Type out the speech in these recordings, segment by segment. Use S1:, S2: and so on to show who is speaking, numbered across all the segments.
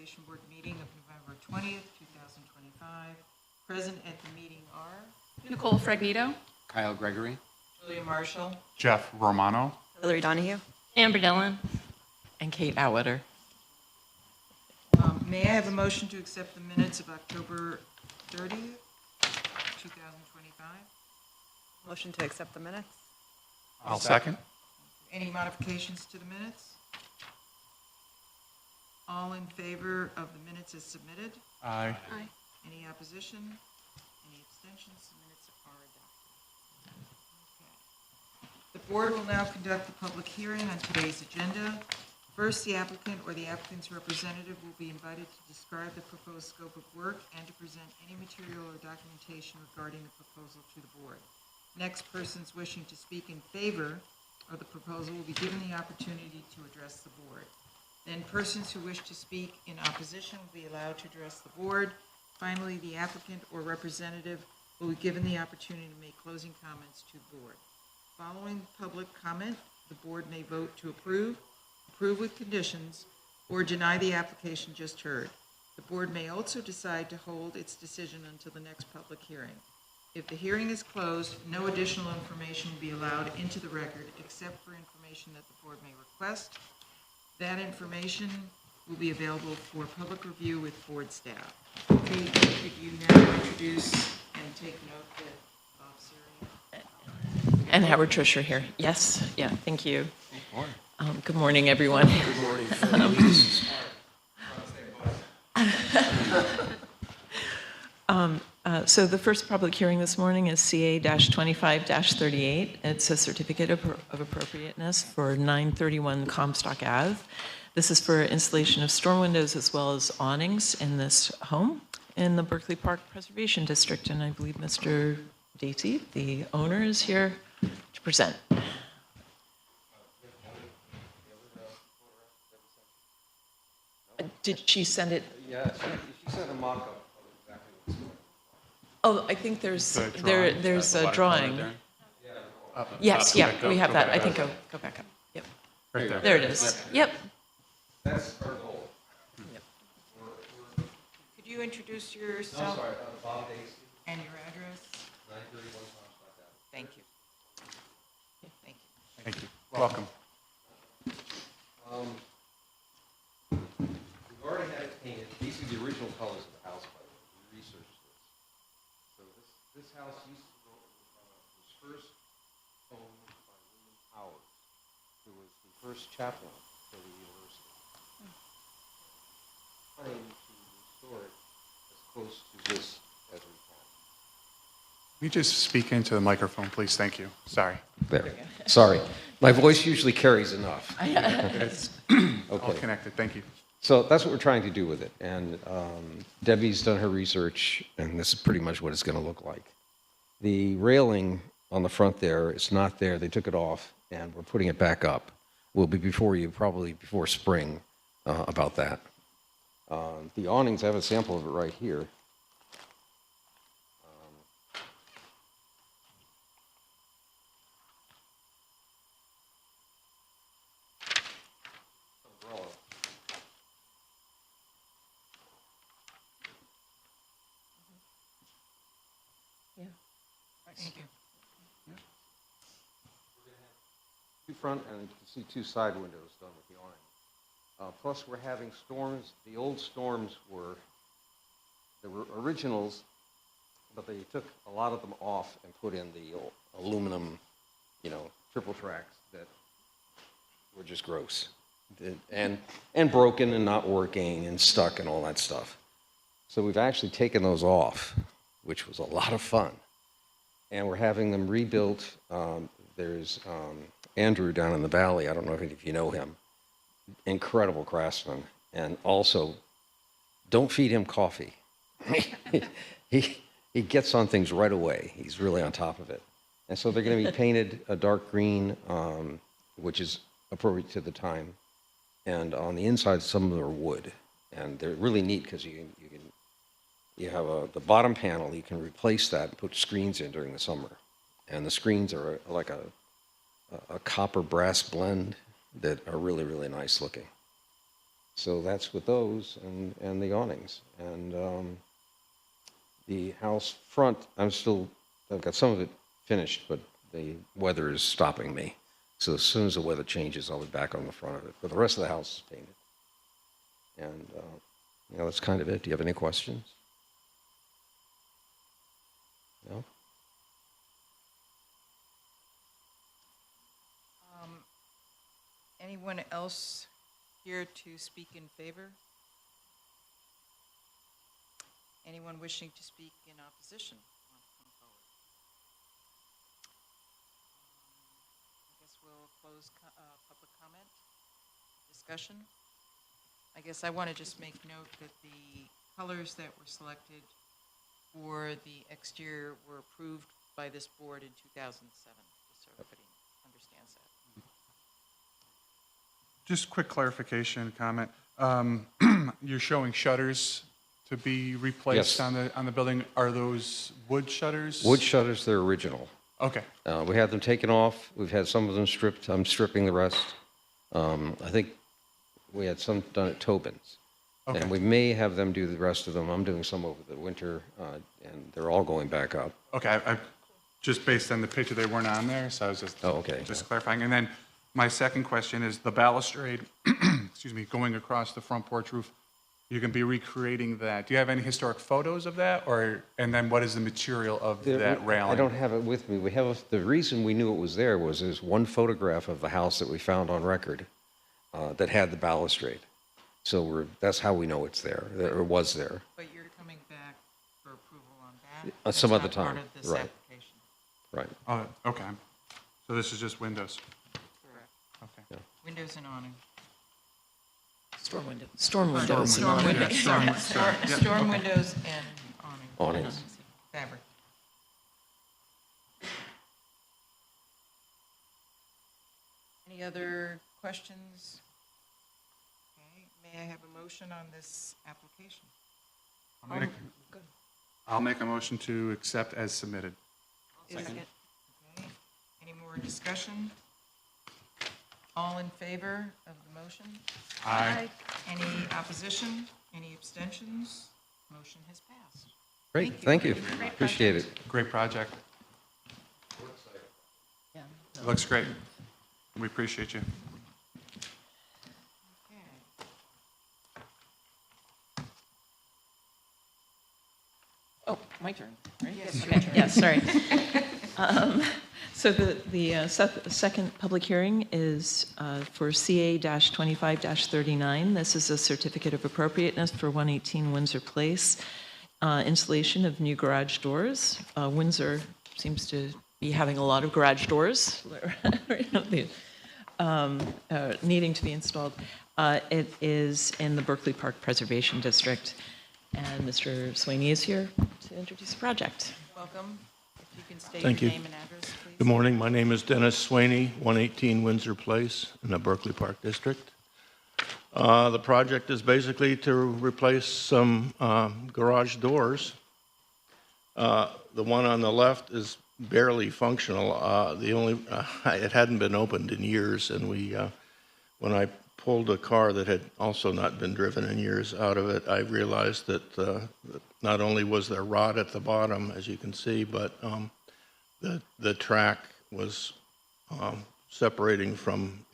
S1: Conservation Board meeting of November 20th, 2025. Present at the meeting are
S2: Nicole Fragnito,
S3: Kyle Gregory.
S1: Julia Marshall,
S4: Jeff Romano.
S5: Hillary Donahue.
S2: Amber Dillon,
S5: And Kate Atwater.
S1: May I have a motion to accept the minutes of October 30th, 2025?
S5: Motion to accept the minutes.
S4: I'll second.
S1: Any modifications to the minutes? All in favor of the minutes as submitted?
S4: Aye.
S1: Any opposition? Any abstentions? The minutes are adopted. Okay. The board will now conduct the public hearing on today's agenda. First, the applicant or the applicant's representative will be invited to describe the proposed scope of work and to present any material or documentation regarding the proposal to the board. Next, persons wishing to speak in favor of the proposal will be given the opportunity to address the board. Then persons who wish to speak in opposition will be allowed to address the board. Finally, the applicant or representative will be given the opportunity to make closing comments to the board. Following public comment, the board may vote to approve with conditions, or deny the application just heard. The board may also decide to hold its decision until the next public hearing. If the hearing is closed, no additional information will be allowed into the record except for information that the board may request. That information will be available for public review with board staff. Kate, could you now introduce and take note that Bob Siri?
S5: And Howard Trisher here. Yes, yeah, thank you. Good morning, everyone.
S3: Good morning.
S5: So the first public hearing this morning is CA-25-38. It's a certificate of appropriateness for 931 Comstock Ave. This is for installation of storm windows as well as awnings in this home in the Berkeley Park Preservation District. And I believe Mr. Dacey, the owner, is here to present. Did she send it?
S3: Yeah, she sent a mock-up of exactly what's going
S5: Oh, I think there's
S4: The drawing.
S5: there's a drawing. Yes, yeah, we have that. I think go back up. Yep.
S4: Right there.
S5: There it is. Yep.
S3: That's our goal.
S1: Could you introduce
S3: I'm
S1: yourself
S3: sorry, Bob Dacey,
S1: and your address?
S3: 931 Comstock Ave.
S1: Thank you. Thank you.
S4: Thank you. Welcome.
S3: We've already had it painted. These are the original colors of the house, by the way. We researched this. So this house used to go, was first owned by William Howard, who was the first chaplain for the university. Trying to restore it as close to this as we can.
S4: Can you just speak into the microphone, please? Thank you. Sorry.
S3: There. Sorry. My voice usually carries enough.
S4: It's all
S3: Okay.
S4: connected. Thank you.
S3: So that's what we're trying to do with it. And Debbie's done her research, and this is pretty much what it's going to look like. The railing on the front there is not there. They took it off, and we're putting it back up. We'll be before you, probably before spring, about that. The awnings, I have a sample of it right here. Umbrella.
S1: Thank you.
S3: Two front and you can see two side windows done with the awning. Plus, we're having storms. The old storms were originals, but they took a lot of them off and put in the aluminum, triple tracks that were just gross and broken and not working and stuck and all that stuff. So we've actually taken those off, which was a lot of fun. And we're having them rebuilt. There's Andrew down in the valley. I don't know if any of you know him. Incredible craftsman. And also, don't feed him coffee. he gets on things right away. He's really on top of it. And so they're going to be painted a dark green, which is appropriate to the time. And on the inside, some of them are wood. And they're really neat because you have the bottom panel, you can replace that and put screens in during the summer. And the screens are like a copper brass blend that are really, really nice looking. So that's with those and the awnings. And the house front, I've got some of it finished, but the weather is stopping me. So as soon as the weather changes, I'll be back on the front of it. But the rest of the house is painted. And, that's kind of it. Do you have any questions? No?
S1: Anyone else here to speak in favor? Anyone wishing to speak in opposition? Want to come forward? I guess we'll close public comment, discussion. I guess I want to just make note that the colors that were selected for the exterior were approved by this board in 2007, just so everybody understands that.
S4: Just quick clarification comment. You're showing shutters to be replaced
S3: Yes.
S4: on the building. Are those wood shutters?
S3: Wood shutters, they're original.
S4: Okay.
S3: We had them taken off. We've had some of them stripped. I'm stripping the rest. I think we had some done at Tobin's.
S4: Okay.
S3: And we may have them do the rest of them. I'm doing some over the winter, and they're all going back up.
S4: Okay, I just based on the picture, they weren't on there, so I was just
S3: Oh, okay.
S4: just clarifying. And then my second question is the balustrade, excuse me, going across the front porch roof. You're going to be recreating that. Do you have any historic photos of that, and then what is the material of that railing?
S3: I don't have it with me. The reason we knew it was there was there's one photograph of the house that we found on record that had the balustrade. So that's how we know it's there, or was there.
S1: But you're coming back for approval on that?
S3: Some
S1: That's
S3: other
S1: not
S3: time,
S1: part of this
S3: right.
S1: application.
S3: Right.
S4: Oh, okay. So this is just windows.
S1: Correct.
S4: Okay.
S1: Windows and awning.
S5: Storm windows. and
S1: Storm
S5: awning.
S1: windows, sorry.
S4: Yeah,
S1: Storm
S4: okay.
S1: windows and awning.
S3: Awnings.
S1: Fabric. Any other questions? Okay, may I have a motion on this application?
S4: I'll make a motion to accept as submitted.
S1: Okay, any more discussion? All in favor of the motion?
S4: Aye.
S1: Any opposition? Any abstentions? Motion has passed.
S3: Great, thank you. Appreciate it.
S4: Great project. It looks great. We appreciate you.
S1: Okay.
S5: Oh, my turn, right?
S1: Yes, your
S5: Okay,
S1: turn.
S5: yes, sorry. So the second public hearing is for CA-25-39. This is a certificate of appropriateness for 118 Windsor Place, installation of new garage doors. Windsor seems to be having a lot of garage doors needing to be installed. It is in the Berkeley Park Preservation District, and Mr. Sweeney is here to introduce the project.
S1: Welcome. If you can state
S6: Thank
S1: your
S6: you.
S1: name and address, please.
S6: Good morning. My name is Dennis Sweeney, 118 Windsor Place in the Berkeley Park District. The project is basically to replace some garage doors. The one on the left is barely functional. It hadn't been opened in years, and when I pulled a car that had also not been driven in years out of it, I realized that not only was there rot at the bottom, as you can see, but the track was separating from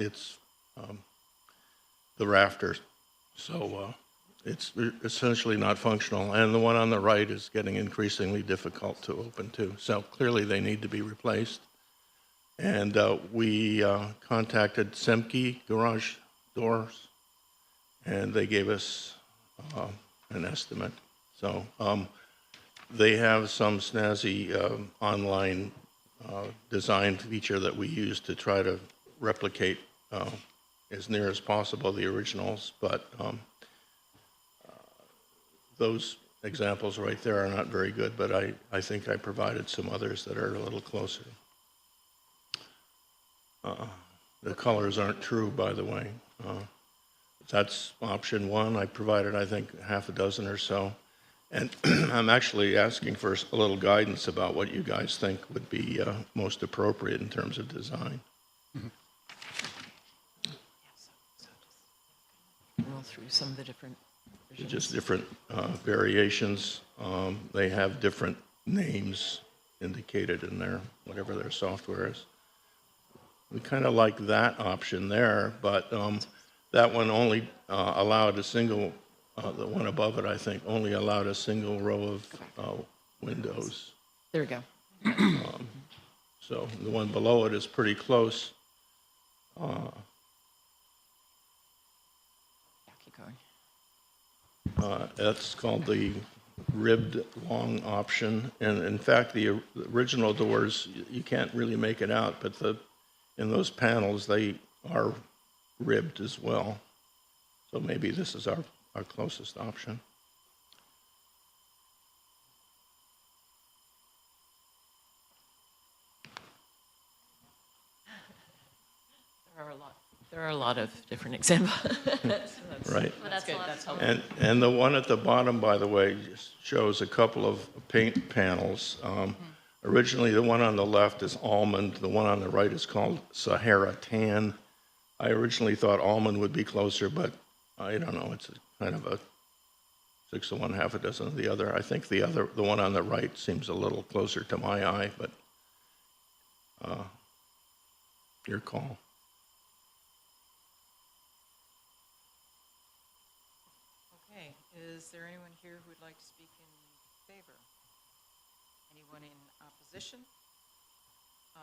S6: the rafters. So it's essentially not functional. And the one on the right is getting increasingly difficult to open too. So clearly they need to be replaced. And we contacted Semke Garage Doors, and they gave us an estimate. So they have some snazzy online design feature that we use to try to replicate as near as possible the originals, but those examples right there are not very good, but I think I provided some others that are a little closer. The colors aren't true, by the way. That's option one. I provided, I think, half a dozen or so. And I'm actually asking for a little guidance about what you guys think would be most appropriate in terms of design.
S5: We'll through some of the different versions.
S6: Just different variations. They have different names indicated in there, whatever their software is. We kind of like that option there, but that one only allowed a single, the one above it, I think, only allowed a single row of windows.
S5: There we go.
S6: So the one below it is pretty close.
S5: Yeah, keep going.
S6: That's called the ribbed long option. And in fact, the original doors, you can't really make it out, but in those panels, they are ribbed as well. So maybe this is our closest option.
S5: There are a lot of different examples.
S6: Right.
S5: That's good. That's helpful.
S6: And the one at the bottom, by the way, just shows a couple of paint panels. Originally, the one on the left is almond. The one on the right is called Sahara Tan. I originally thought almond would be closer, but I don't know. It's kind of a 6 to 1, half a dozen of the other. I think the one on the right seems a little closer to my eye, but your call.
S1: Okay, is there anyone here who would like to speak in favor? Anyone in opposition? I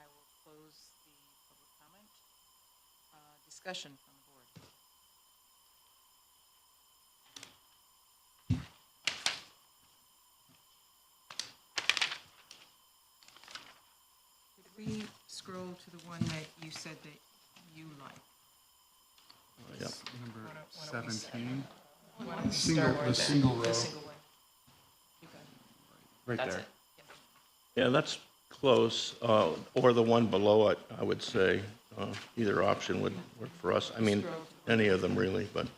S1: will close the public comment. Discussion from the board. Could we scroll to the one that you said that you like?
S6: Yep.
S4: Number
S1: Why don't we
S4: 17,
S1: Why don't we
S4: Single-
S1: start
S4: the
S1: with
S4: single
S1: the
S4: row.
S1: single one? Keep going.
S4: right
S1: That's
S4: there.
S1: it.
S6: Yeah, that's close, or the one below it, I would say. Either option would work for us. I mean, any of them really, but
S1: I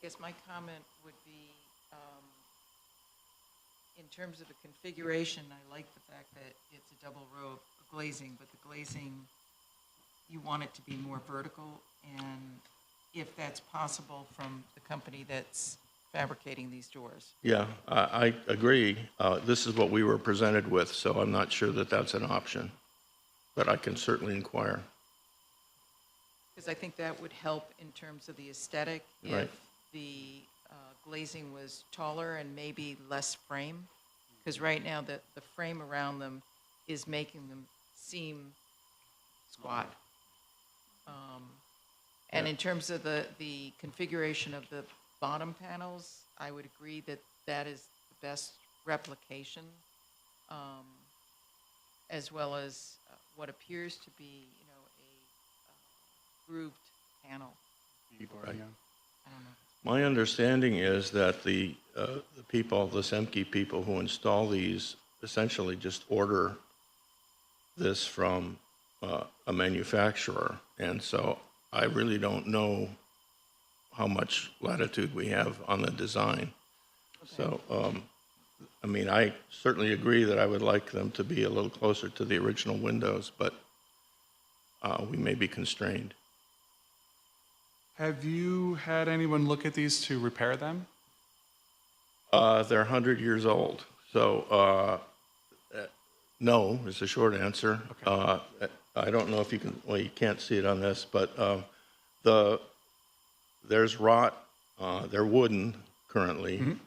S1: guess my comment would be, in terms of the configuration, I like the fact that it's a double row of glazing, but the glazing, you want it to be more vertical, and if that's possible from the company that's fabricating these doors.
S6: yeah, I agree. This is what we were presented with, so I'm not sure that that's an option, but I can certainly inquire.
S1: Because I think that would help in terms of the aesthetic
S6: Right.
S1: if the glazing was taller and maybe less frame. Because right now, the frame around them is making them seem squat. And in terms of the configuration of the bottom panels, I would agree that that is the best replication, as well as what appears to be, a grooved panel.
S4: Keyboard,
S6: Right.
S4: yeah.
S1: I don't know.
S6: My understanding is that the people, the Semke people who install these, essentially just order this from a manufacturer, and so I really don't know how much latitude we have on the design. So, I mean, I certainly agree that I would like them to be a little closer to the original windows, but we may be constrained.
S4: Have you had anyone look at these to repair them?
S6: They're 100 years old, so no is the short answer. I don't know if you can, well, you can't see it on this, but there's rot, they're wooden currently.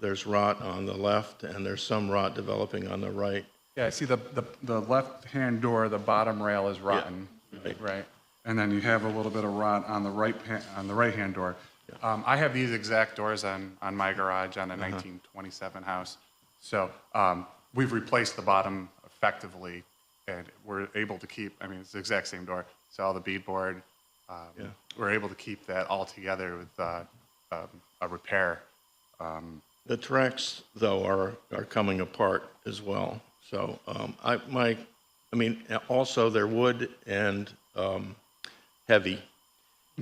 S6: There's rot on the left, and there's some rot developing on the right.
S4: Yeah, I see the left-hand door, the bottom rail is rotten,
S6: right.
S4: right? And then you have a little bit of rot on the right-hand door. I have these exact doors on my garage on a 1927 house. So we've replaced the bottom effectively, and we're able to keep, I mean, it's the exact same door. It's all the beadboard. We're able to keep that all together with a repair.
S6: The tracks, though, are coming apart as well. So I mean, also they're wood and heavy,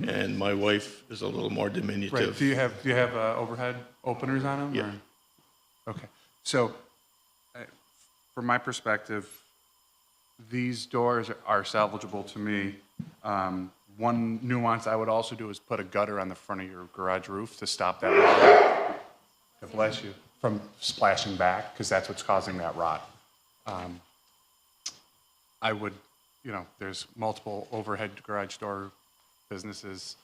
S6: and my wife is a little more diminutive.
S4: Right, do you have overhead openers on them?
S6: Yeah.
S4: Or? Okay, so from my perspective, These doors are salvageable to me. One nuance I would also do is put a gutter on the front of your garage roof to stop that water, God bless you, from splashing back, because that's what's causing that rot. I would, there's multiple overhead garage door businesses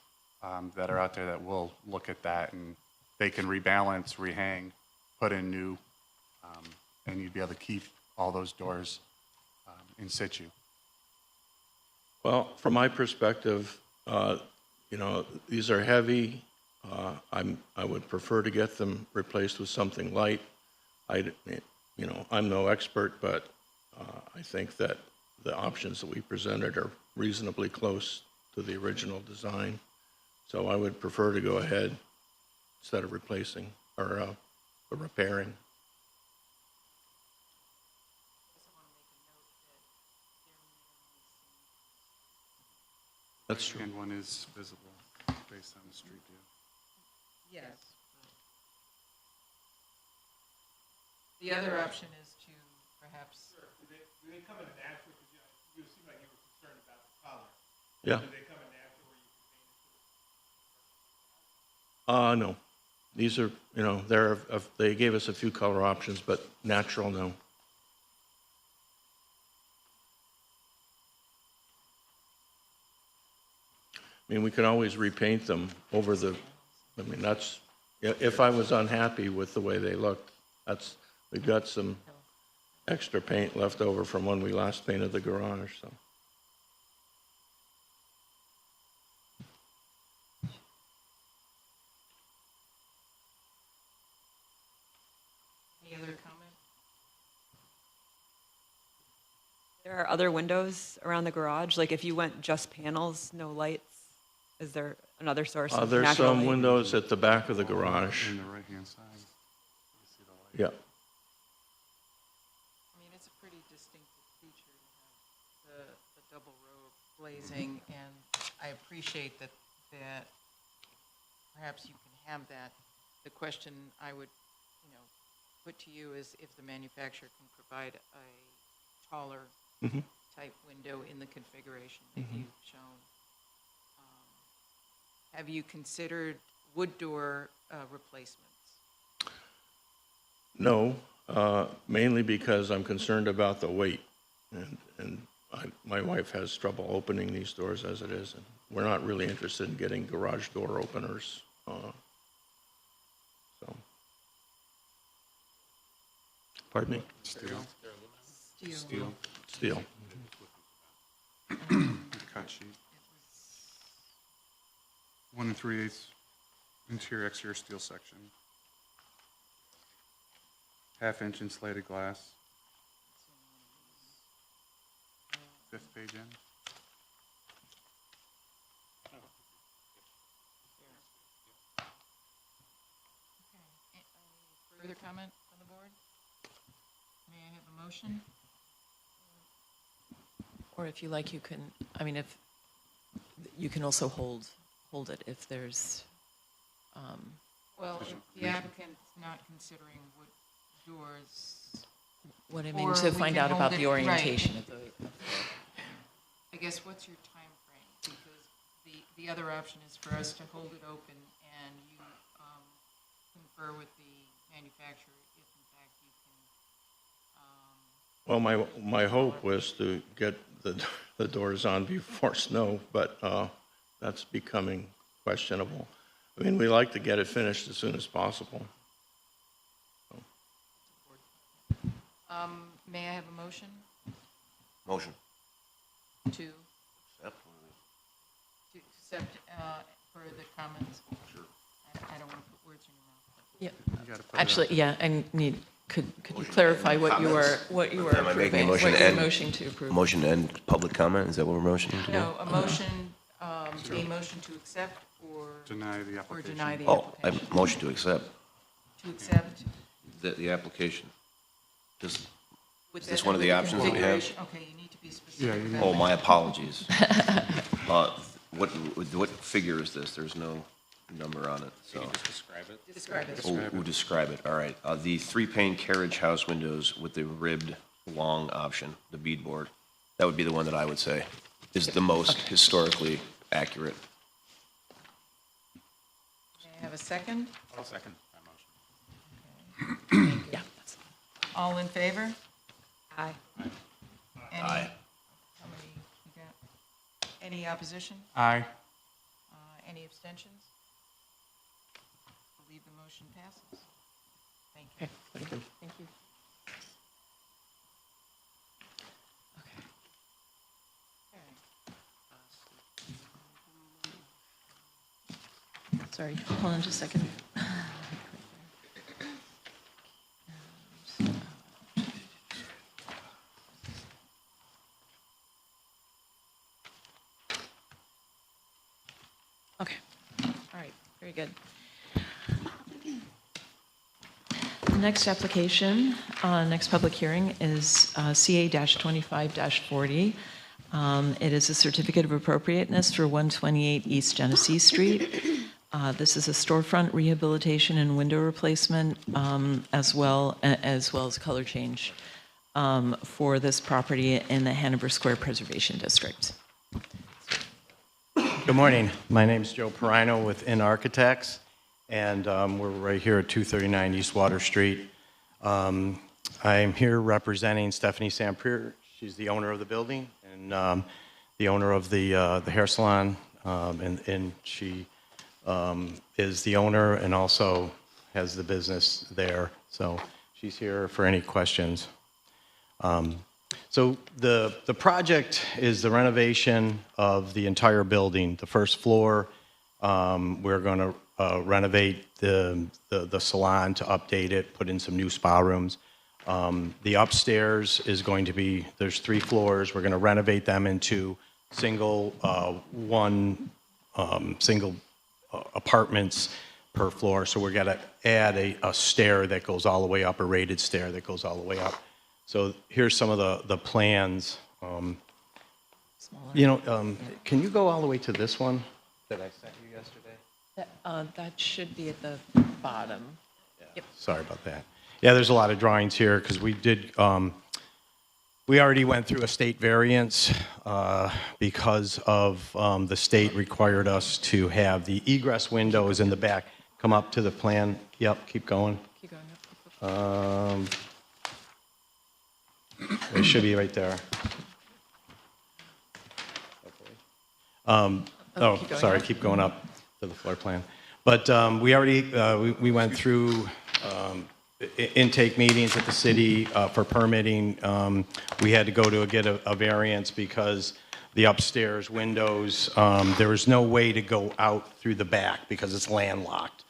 S4: that are out there that will look at that, and they can rebalance, rehang, put in new, and you'd be able to keep all those doors in situ.
S6: Well, from my perspective, these are heavy. I would prefer to get them replaced with something light. I'm no expert, but I think that the options that we presented are reasonably close to the original design. So I would prefer to go ahead instead of replacing or repairing. That's true.
S4: And one is visible based on the street view.
S1: Yes. The other option is to perhaps,
S7: Do they come in natural? Because you seem like you were concerned about the color.
S6: Yeah.
S7: Do they come in natural where you can paint it?
S6: No. These are, they gave us a few color options, but natural, no. I mean, we can always repaint them over that's, if I was unhappy with the way they looked, we've got some extra paint left over from when we last painted the garage, so.
S1: any other comment?
S8: There are other windows around the garage, like if you went just panels, no lights, is there another source of
S6: There's
S8: natural
S6: some
S8: light?
S6: windows at the back of the garage.
S4: In the right-hand side, you see the light.
S6: Yeah.
S1: I mean, it's a pretty distinctive feature to have the double row of glazing, and I appreciate that perhaps you can have that. The question I would, put to you is if the manufacturer can provide a taller type window in the configuration that you've shown. Have you considered wood door replacements?
S6: No, mainly because I'm concerned about the weight, and my wife has trouble opening these doors as it is, and we're not really interested in getting garage door openers. So, pardon me?
S4: Steel.
S1: Steel.
S6: Steel.
S4: Cut sheet. 1 3/8 interior exterior steel section. 1/2-inch insulated glass. 5th page in.
S1: Further comment on the board? May I have a motion?
S5: Or if you like, you can, if, you can also hold it if there's,
S1: Well, if the applicant's not considering wood doors,
S5: what I mean,
S1: Or
S5: to
S1: we
S5: find
S1: can
S5: out
S1: hold
S5: about
S1: it-
S5: the
S1: right.
S5: orientation of the,
S1: I guess what's your time frame? Because the other option is for us to hold it open and you confer with the manufacturer if in fact you can.
S6: Well, my hope was to get the doors on before snow, but that's becoming questionable. I mean, we like to get it finished as soon as possible.
S1: May I have a motion
S3: Motion.
S1: to accept for the comments? Sure. I don't want to put words in your mouth.
S5: yeah.
S4: You gotta put it
S5: Actually, yeah, I need, could you clarify what you were
S9: Am I making a
S5: approving?
S9: motion
S5: What you're
S9: and-
S5: motioning to approve?
S9: Motion to end public comment, is that what we're motioning to do?
S1: No, a motion to accept or
S4: Deny the
S1: or
S4: application.
S1: deny the
S9: Oh, I
S1: application.
S9: motion to accept
S1: To accept.
S9: the application. Just,
S1: with
S9: Is this
S1: that-
S9: one of the
S1: with
S9: options that we have?
S1: configuration. Okay, you need to be specific.
S4: Yeah, you
S1: about
S9: oh,
S1: that.
S9: my apologies. What figure is this? There's no number on it, so.
S1: Describe it.
S9: Oh, we'll describe it, all right. The 3-pane carriage house windows with the ribbed long option, the beadboard. That would be the one that I would say is the most historically accurate.
S1: May I have a second?
S4: I'll second that motion.
S1: Thank you. All in favor?
S8: Aye.
S1: Any-
S9: Aye.
S1: How many you got? Any opposition?
S4: Aye.
S1: Any abstentions? Believe the motion passes. Thank you.
S5: Thank you. Thank you. Sorry, hold on just a second. Okay, all right, very good. The next application, next public hearing is CA-25-40. It is a certificate of appropriateness for 128 East Genesee Street. This is a storefront rehabilitation and window replacement, as well as color change for this property in the Hanover Square Preservation District.
S10: Good morning. My name's Joe Perino with In Architects, and we're right here at 239 East Water Street. I'm here representing Stephanie Sampier. She's the owner of the building and the owner of the hair salon, and she is the owner and also has the business there. So she's here for any questions. So the project is the renovation of the entire building. The first floor, we're going to renovate the salon to update it, put in some new spa rooms. The upstairs is going to be, there's 3 floors. We're going to renovate them into single apartments per floor. So we're going to add a stair that goes all the way up, a rated stair that goes all the way up. So here's some of the plans. Can you go all the way to this one that I sent you yesterday?
S5: That should be at the bottom.
S10: Yep. Sorry about that. Yeah, there's a lot of drawings here because we did, we already went through a state variance because of the state required us to have the egress windows in the back. Come up to the plan. Yep, keep going.
S5: Keep going.
S10: It should be right there. Sorry, keep going up to the floor plan. But we already, we went through intake meetings at the city for permitting. We had to go to get a variance because the upstairs windows, there was no way to go out through the back because it's landlocked.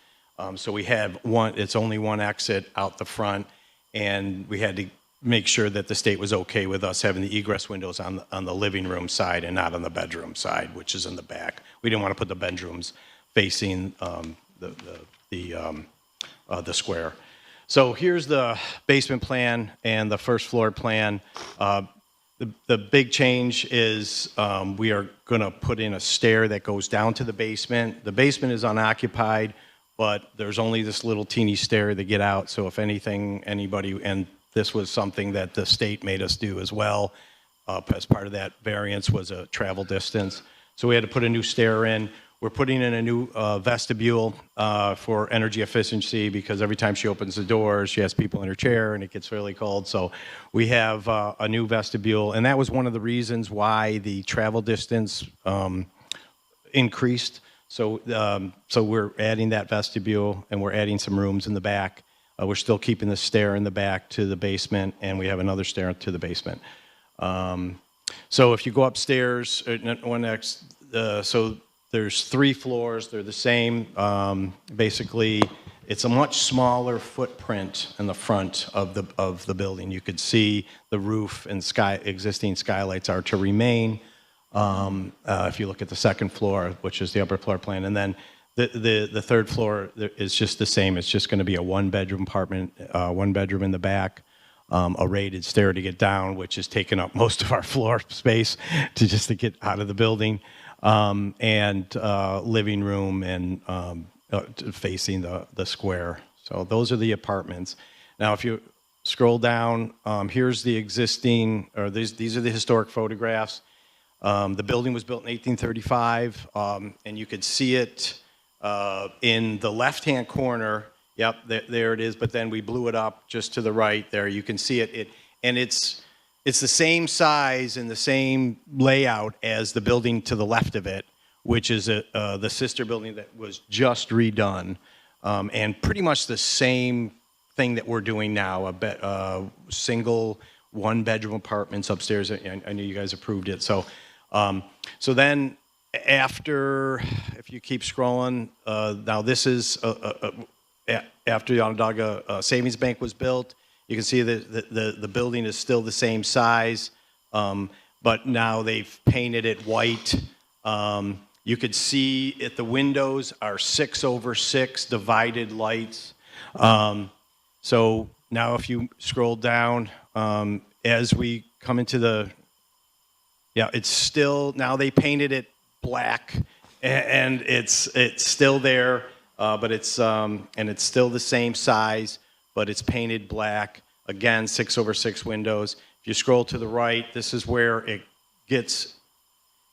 S10: So we have it's only one exit out the front, and we had to make sure that the state was okay with us having the egress windows on the living room side and not on the bedroom side, which is in the back. We didn't want to put the bedrooms facing the square. So here's the basement plan and the first floor plan. The big change is we are going to put in a stair that goes down to the basement. The basement is unoccupied, but there's only this little teeny stair to get out. So if anything, anybody, and this was something that the state made us do as well, as part of that variance was a travel distance. So we had to put a new stair in. We're putting in a new vestibule for energy efficiency because every time she opens the doors, she has people in her chair and it gets really cold. So we have a new vestibule, and that was one of the reasons why the travel distance increased. So we're adding that vestibule, and we're adding some rooms in the back. We're still keeping the stair in the back to the basement, and we have another stair to the basement. So if you go upstairs, so there's 3 floors. They're the same. Basically, it's a much smaller footprint in the front of the building. You could see the roof and existing skylights are to remain. If you look at the second floor, which is the upper floor plan, and then the third floor is just the same. It's just going to be a 1-bedroom apartment, 1 bedroom in the back, a rated stair to get down, which is taking up most of our floor space to get out of the building, and living room and facing the square. So those are the apartments. Now, scroll down, here's the existing, or these are the historic photographs. The building was built in 1835, and you could see it in the left-hand corner. Yep, there it is, but then we blew it up just to the right there. You can see it. And it's the same size and the same layout as the building to the left of it, which is the sister building that was just redone, and pretty much the same thing that we're doing now, single one-bedroom apartments upstairs. I know you guys approved it. So then after, if you keep scrolling, now this is after the Onondaga Savings Bank was built. You can see that the building is still the same size, but now they've painted it white. You could see the windows are 6/6 divided lights. So now if you scroll down, as we come into it's still, now they painted it black, and it's still there, but it's still the same size, but it's painted black. Again, 6/6 windows. If you scroll to the right, this is where it gets,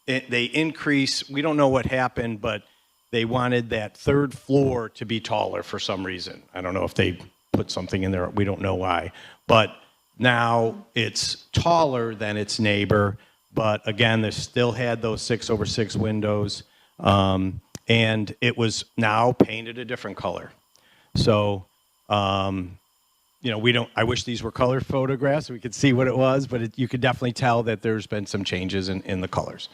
S10: they increase, we don't know what happened, but they wanted that third floor to be taller for some reason. I don't know if they put something in there, we don't know why. But now it's taller than its neighbor, but again, they still had those 6/6 windows, and it was now painted a different color. So, I wish these were color photographs so we could see what it was, but you could definitely tell that there's been some changes in the colors.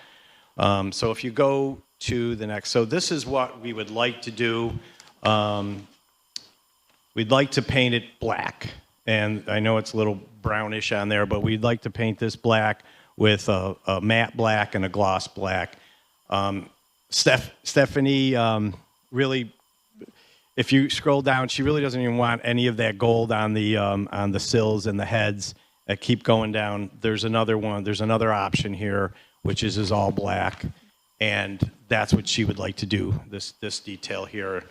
S10: So if you go to the next, so this is what we would like to do. We'd like to paint it black, and I know it's a little brownish on there, but we'd like to paint this black with a matte black and a gloss black. Stephanie really, if you scroll down, she really doesn't even want any of that gold on the sills and the heads. Keep going down. There's another one. There's another option here, which is all black, and that's what she would like to do. This detail here,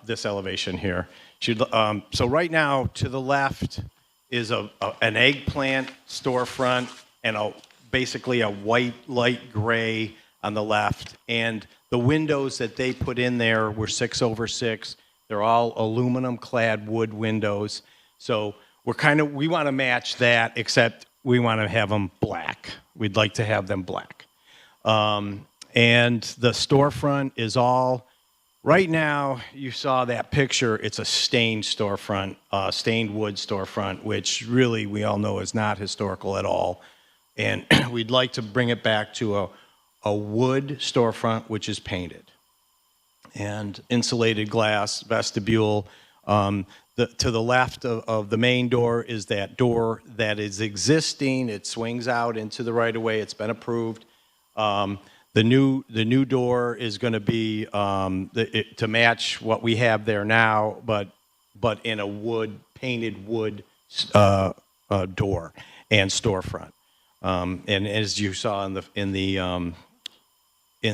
S10: this elevation here. So right now to the left is an eggplant storefront and basically a white light gray on the left, and the windows that they put in there were 6/6. They're all aluminum clad wood windows. So we want to match that, except we want to have them black. We'd like to have them black. And the storefront is all, right now, you saw that picture, it's a stained storefront, stained wood storefront, which really we all know is not historical at all. And we'd like to bring it back to a wood storefront, which is painted. And insulated glass, vestibule. To the left of the main door is that door that is existing. It swings out into the right-of-way. It's been approved. The new door is going to be to match what we have there now, but in a painted wood door and storefront. And as you saw in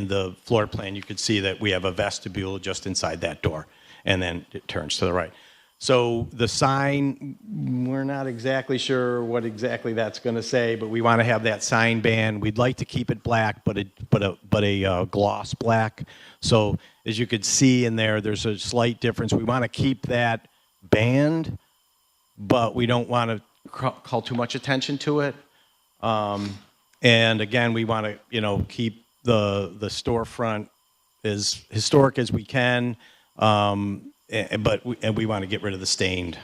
S10: the floor plan, you could see that we have a vestibule just inside that door, and then it turns to the right. So the sign, we're not exactly sure what exactly that's going to say, but we want to have that sign band. We'd like to keep it black, but a gloss black. So as you could see in there, there's a slight difference. We want to keep that band, but we don't want to call too much attention to it. And again, we want to keep the storefront as historic as we can. But we want to get rid of the stained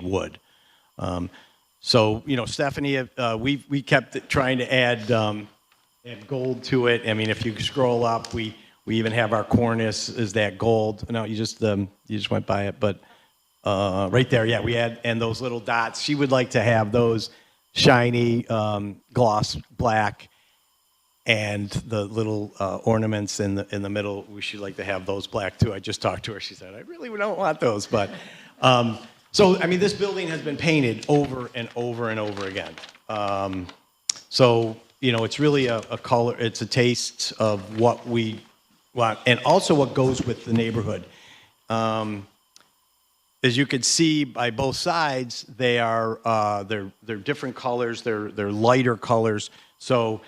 S10: wood. So Stephanie, we kept trying to add gold to it. I mean, if you scroll up, we even have our cornice is that gold. No, you just went by it, but right there, yeah, we had, and those little dots. She would like to have those shiny gloss black. And the little ornaments in the middle, we should like to have those black too. I just talked to her. She said, I really don't want those. But so, I mean, this building has been painted over and over and over again. So, it's really a color. It's a taste of what we want, and also what goes with the neighborhood. as you can see by both sides, they are they're different colors. They're lighter colors. So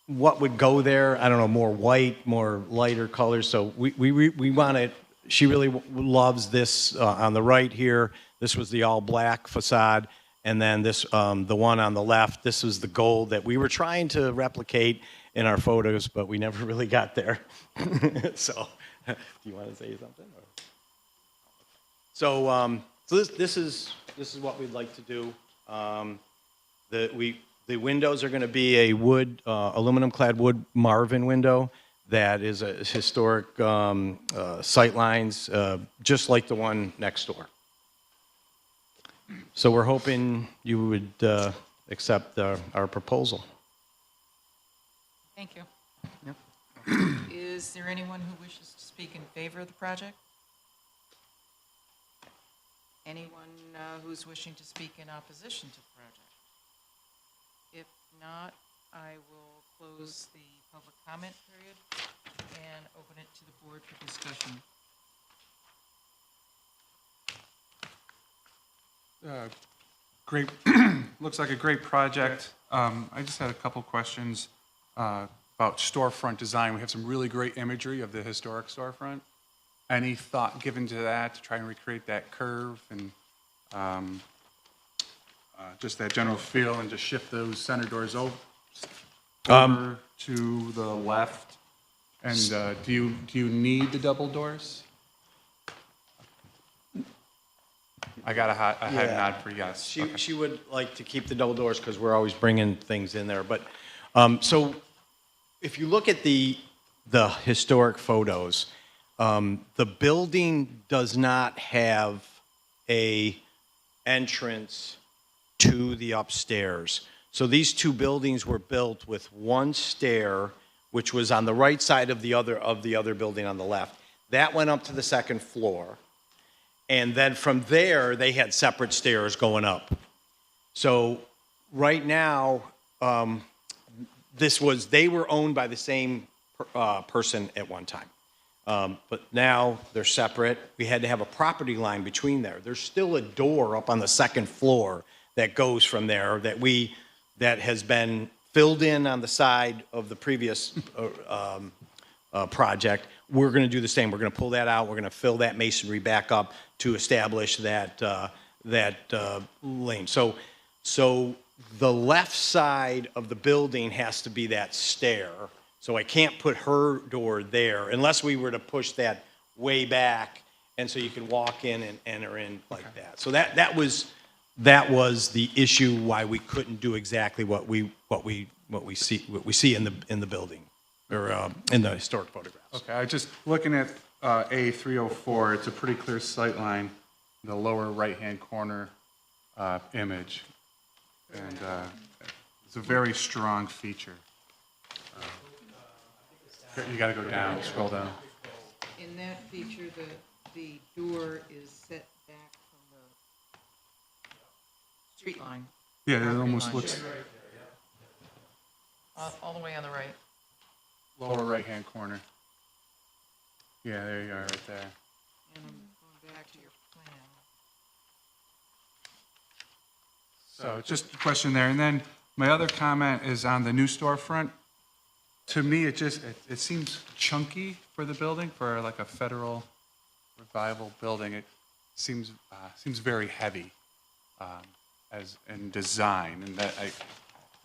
S10: what would go there? I don't know, more white, more lighter colors. So we want it. She really loves this on the right here. This was the all black facade, and then this the one on the left. This was the gold that we were trying to replicate in our photos, but we never really got there. So, do you want to say something? Or? So, so this is what we'd like to do. The windows are going to be a wood, aluminum-clad wood Marvin window that is a historic sight lines, just like the one next door. So we're hoping you would accept our proposal.
S1: Thank you. Is there anyone who wishes to speak in favor of the project? Anyone who's wishing to speak in opposition to the project? If not, I will close the public comment period and open it to the board for discussion.
S4: Great, looks like a great project. I just had a couple questions about storefront design. We have some really great imagery of the historic storefront. Any thought given to that to try and recreate that curve and just that general feel and just shift those center doors over to the left? And do you need the double doors? I got a head nod for yes.
S10: She would like to keep the double doors because we're always bringing things in there. But so if you look at the historic photos, the building does not have a entrance to the upstairs. So these two buildings were built with one stair, which was on the right side of the other building on the left. That went up to the second floor. And then from there, they had separate stairs going up. So right now, they were owned by the same person at one time. But now they're separate. We had to have a property line between there. There's still a door up on the second floor that goes from there that has been filled in on the side of the previous project. We're going to do the same. We're going to pull that out. We're going to fill that masonry back up to establish that lane. So the left side of the building has to be that stair. So I can't put her door there unless we were to push that way back, and so you can walk in and enter in like that. So that was the issue why we couldn't do exactly what we see in the building or in the historic photographs.
S4: Okay, I just looking at A304. It's a pretty clear sight line in the lower right-hand corner image, and it's a very strong feature. You got to go down, scroll down.
S1: In that feature, the door is set back from the street line.
S4: Yeah, it
S1: Property
S4: almost
S1: line.
S4: looks
S1: All the way on the right.
S4: lower right-hand corner. Yeah, there you are, right there.
S1: And I'm going back to your plan.
S4: So just a question there. And then my other comment is on the new storefront. To me, it seems chunky for the building, for like a federal revival building. It seems very heavy as in design, and that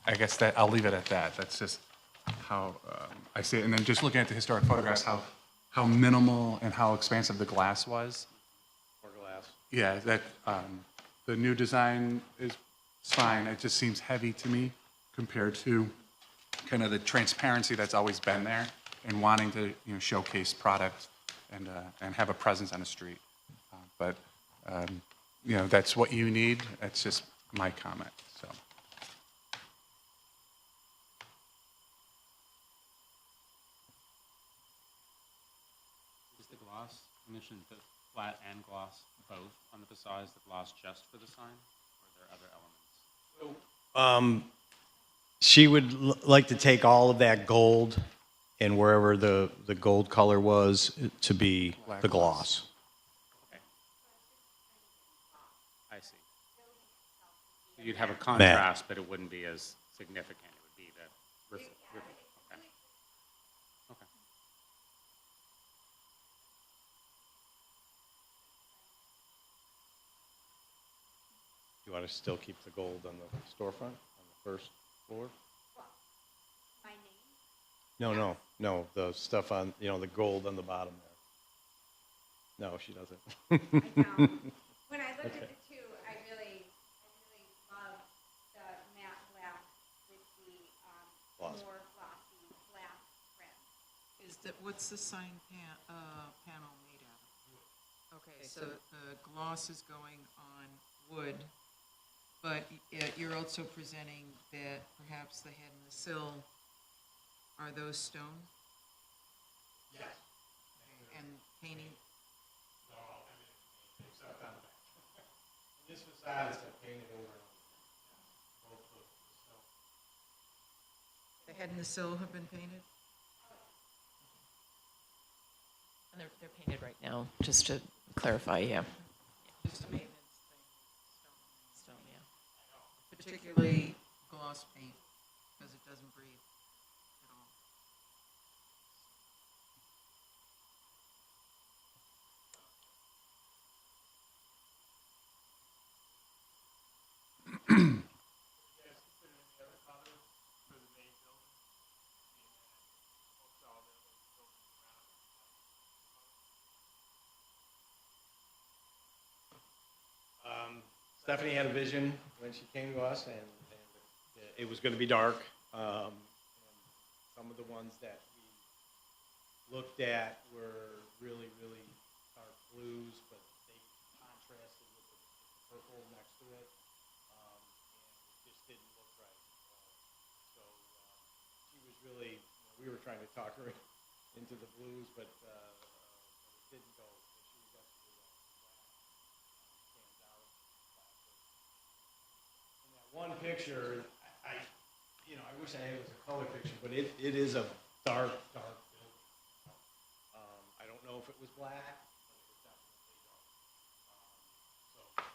S4: I guess that I'll leave it at that. That's just how I see it. And then just looking at the historic photographs, how minimal and how expansive the glass was.
S10: Or glass.
S4: Yeah, that the new design is fine. It just seems heavy to me compared to kind of the transparency that's always been there and wanting to showcase product and have a presence on the street. But that's what you need. That's just my comment. So.
S11: Is the gloss mentioned the flat and gloss both on the facade? Is the gloss just for the sign, or are there other elements?
S10: She would like to take all of that gold and wherever the gold color was to be the gloss.
S11: you'd have a contrast, but it wouldn't be as significant. It would be the, okay. Okay.
S10: You want to still keep the gold on the storefront, on the first floor?
S12: My name?
S10: No, the stuff on, the gold on the bottom there. No, she doesn't.
S12: I don't. When I looked at the two, I really love the matte black with the
S10: Gloss.
S12: more glossy black trim.
S1: What's the sign panel made out of? Okay, so gloss is going on wood, but you're also presenting that perhaps the head and the sill, are those stone?
S7: Yes.
S1: And painting,
S10: This facade is painted over.
S1: the head and the sill have been painted?
S5: And they're painted right now, just to clarify, yeah.
S1: Just a maintenance thing,
S5: Stone, yeah.
S1: particularly gloss paint, because it doesn't breathe at all.
S10: Stephanie had a vision when she came to us, and it was going to be dark. And some of the ones that we looked at were really, really dark blues, but they contrasted with the purple next to it, and it just didn't look right. So she was really, we were trying to talk her into the blues, but it didn't go. She was actually one picture, I wish I had it was a color picture, but it is a dark building. I don't know if it was black, but it was definitely dark.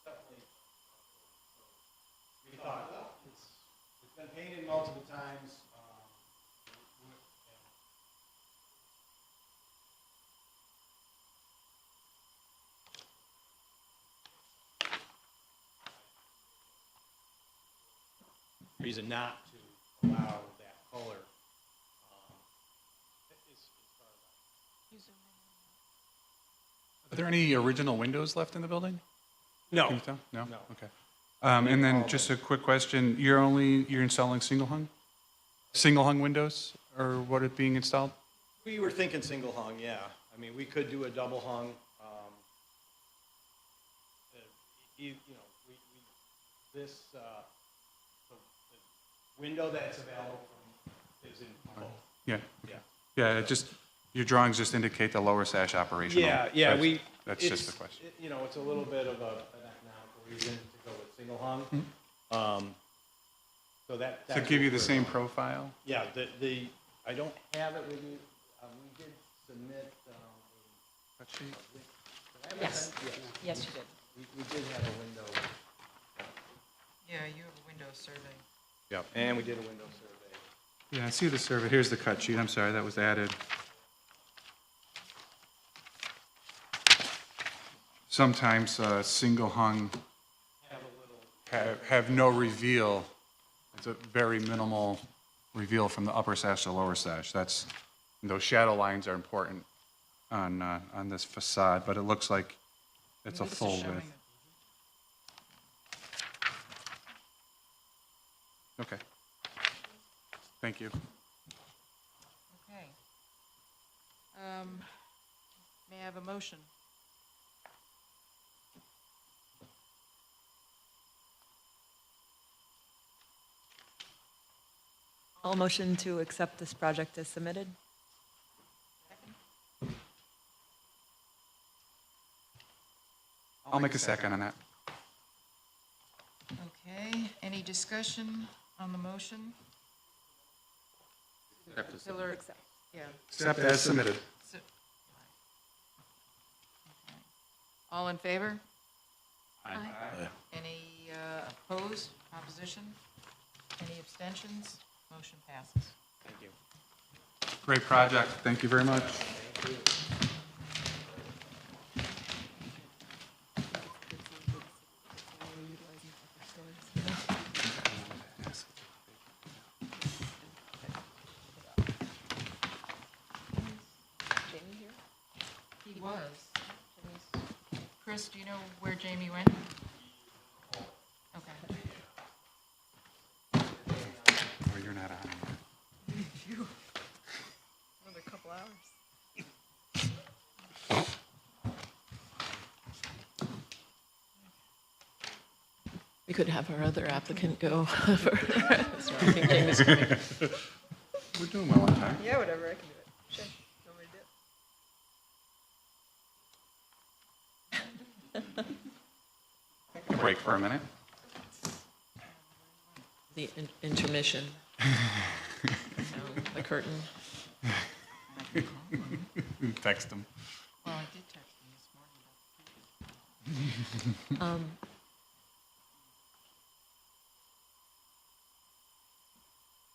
S10: Definitely. We thought, well, it's been painted multiple times. Reason not to allow that color.
S4: Are there any original windows left in the building?
S10: No.
S4: Can you tell? No?
S10: No.
S4: Okay. And then just a quick question, you're installing single hung? Single hung windows, or what are being installed?
S10: We were thinking single hung, yeah. I mean, we could do a double hung. This, the window that's available is in both.
S4: Yeah.
S10: Yeah.
S4: Yeah, your drawings just indicate the lower sash operational.
S10: Yeah,
S4: That's just the question.
S10: It's a little bit of an economical reason to go with single hung. So that's
S4: To give you
S10: what
S4: the
S10: we're
S4: same
S10: going.
S4: profile?
S10: Yeah, I don't have it with me. We did submit
S4: Cut sheet?
S5: Yes. Yes, you did.
S10: We did have a window.
S1: Yeah, you have a window survey.
S10: Yeah, and we did a window survey.
S4: Yeah, I see the survey. Here's the cut sheet. I'm sorry, that was added. Sometimes single hung have no reveal. It's a very minimal reveal from the upper sash to lower sash. Those shadow lines are important on this facade, but it looks like it's a
S1: This is
S4: full
S1: showing
S4: width.
S1: it.
S4: Okay. Thank you.
S1: Okay. May I have a motion?
S8: I'll motion to accept this project as submitted.
S4: I'll make a second on that.
S1: Okay, any discussion on the motion?
S9: Have to
S1: Pillar, yeah.
S4: Accept as submitted.
S1: So- All in favor?
S11: Aye.
S1: Any opposed, opposition? Any abstentions? Motion passes.
S10: Thank you.
S4: Great project. Thank you very much.
S1: He was. Chris, do you know where Jamie went? Okay.
S4: Oh, you're not on yet.
S8: Another couple hours.
S5: We could have our other applicant go further. Sorry, I think Jamie's coming.
S4: We're doing well on time.
S8: Yeah, whatever, I can do it. Sure. You want me to do it?
S4: Take a break for a minute.
S5: The intermission. The curtain.
S4: Text him.
S1: Well, I did text him this morning.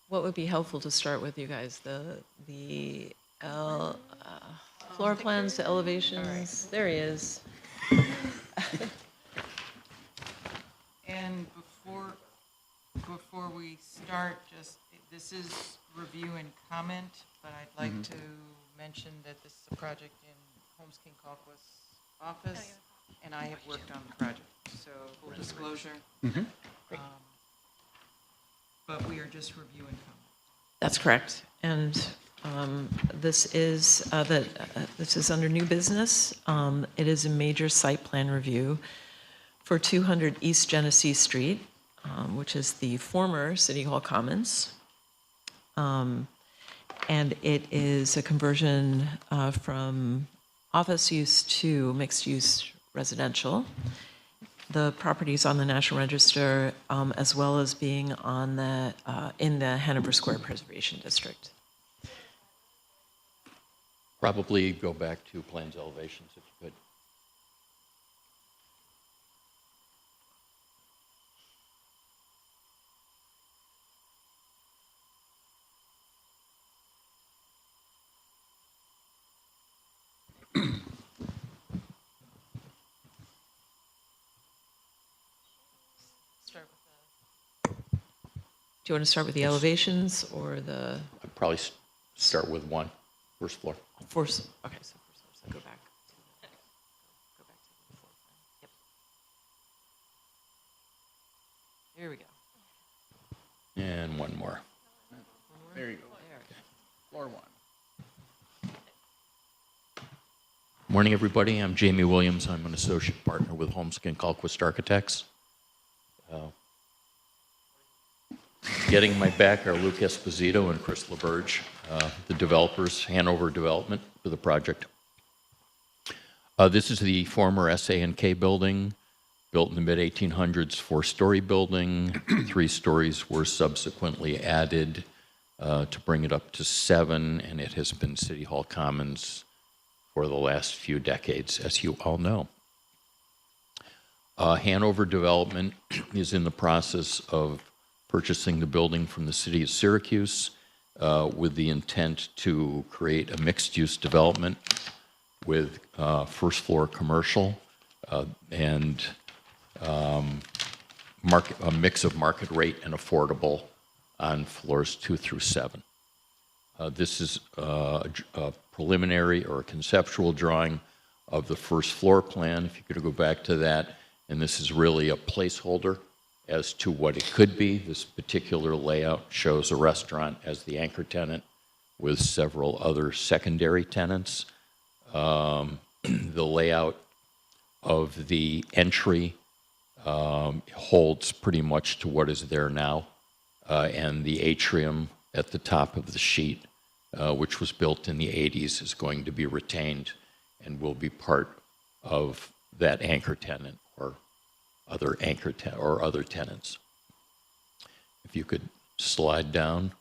S5: What would be helpful to start with, you guys? Floor plans, the elevations. There he is.
S1: And before we start, just, this is review and comment, but I'd like to mention that this is a project in Holmes King Colquist's office, and I have worked on the project, so full disclosure. But we are just review and comment.
S5: That's correct. And this is under new business. It is a major site plan review for 200 East Genesee Street, which is the former City Hall Commons. And it is a conversion from office use to mixed-use residential. The property's on the National Register, as well as being on the in the Hanover Square Preservation District.
S13: Probably go back to plans elevations if you could.
S5: Do you want to start with the elevations or the
S13: I'd probably start with first floor.
S5: first? Okay, so first, so go back to the floor plan. Yep. Here we go.
S13: And one more.
S4: There you go. Floor one.
S13: Morning, everybody. I'm Jamie Williams. I'm an associate partner with Holmes King Colquist Architects. Getting my back are Luke Esposito and Chris LaBerge, the developers, Hanover Development, for the project. This is the former SA&K building, built in the mid-1800s, four-story building. 3 stories were subsequently added to bring it up to 7, and it has been City Hall Commons for the last few decades, as you all know. Hanover Development is in the process of purchasing the building from the city of Syracuse with the intent to create a mixed-use development with first-floor commercial and a mix of market rate and affordable on floors 2 through 7. This is a preliminary or a conceptual drawing of the first floor plan. If you could go back to that, and this is really a placeholder as to what it could be. This particular layout shows a restaurant as the anchor tenant with several other secondary tenants. The layout of the entry holds pretty much to what is there now, and the atrium at the top of the sheet, which was built in the 80s, is going to be retained and will be part of that anchor tenant or other other tenants. If you could slide down.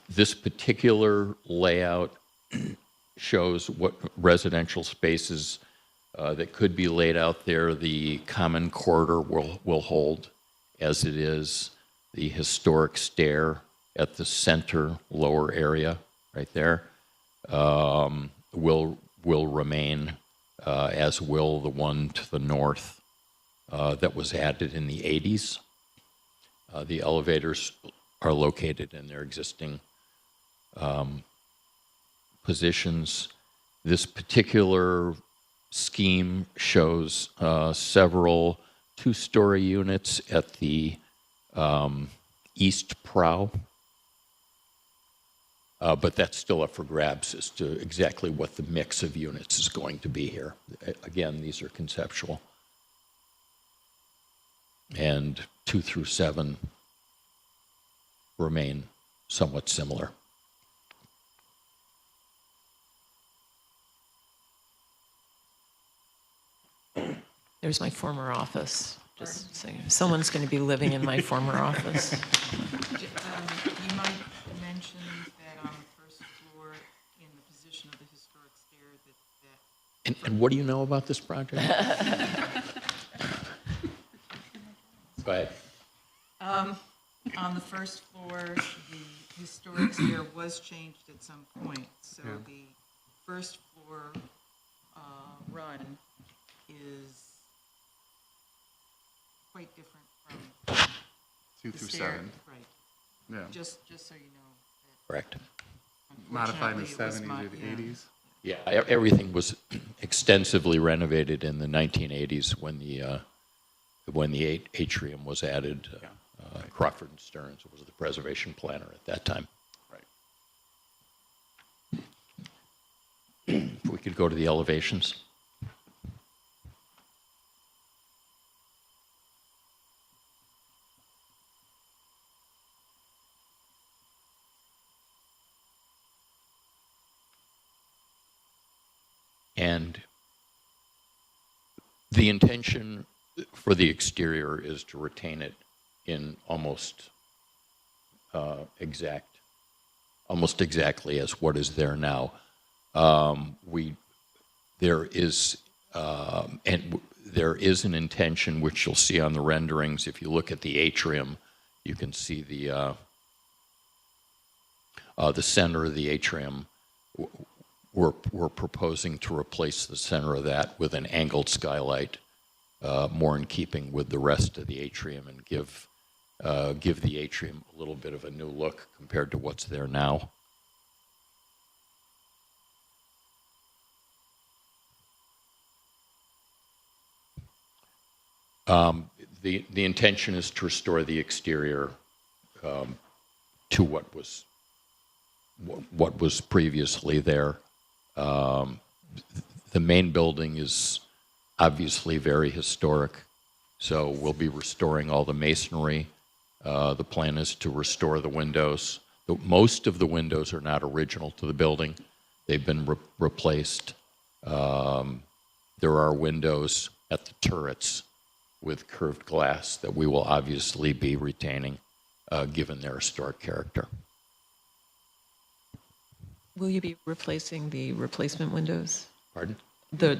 S13: This particular layout shows what residential spaces that could be laid out there. The common corridor will hold as it is. The historic stair at the center lower area, right there, will remain, as will the one to the north that was added in the 80s. The elevators are located in their existing positions. This particular scheme shows several two-story units at the east prow. But that's still up for grabs as to exactly what the mix of units is going to be here. Again, these are conceptual. And 2 through 7 remain somewhat similar.
S5: There's my former office. Just saying, someone's going to be living in my former office.
S1: You might mention that on the first floor, in the position of the historic stair, that
S13: And what do you know about this project? Go ahead.
S1: on the first floor, the historic stair was changed at some point. So
S4: Yeah.
S1: the first floor run is quite different from
S4: 2
S1: the
S4: through
S1: stair.
S4: 7.
S1: Right.
S4: Yeah.
S1: Just so you know.
S13: Correct.
S4: Modified in the
S1: Unfortunately, it was
S4: 70s or the 80s.
S13: Yeah, everything was extensively renovated in the 1980s when the atrium was added. Crawford and Stearns was the preservation planner at that time.
S4: Right.
S13: If we could go to the elevations. And the intention for the exterior is to retain it in almost exactly as what is there now. There is an intention, which you'll see on the renderings. If you look at the atrium, you can see the center of the atrium. We're proposing to replace the center of that with an angled skylight, more in keeping with the rest of the atrium, and give the atrium a little bit of a new look compared to what's there now. The intention is to restore the exterior to what was previously there. The main building is obviously very historic, so we'll be restoring all the masonry. The plan is to restore the windows. Most of the windows are not original to the building. They've been replaced. There are windows at the turrets with curved glass that we will obviously be retaining, given their historic character.
S5: Will you be replacing the replacement windows?
S13: Pardon?
S5: The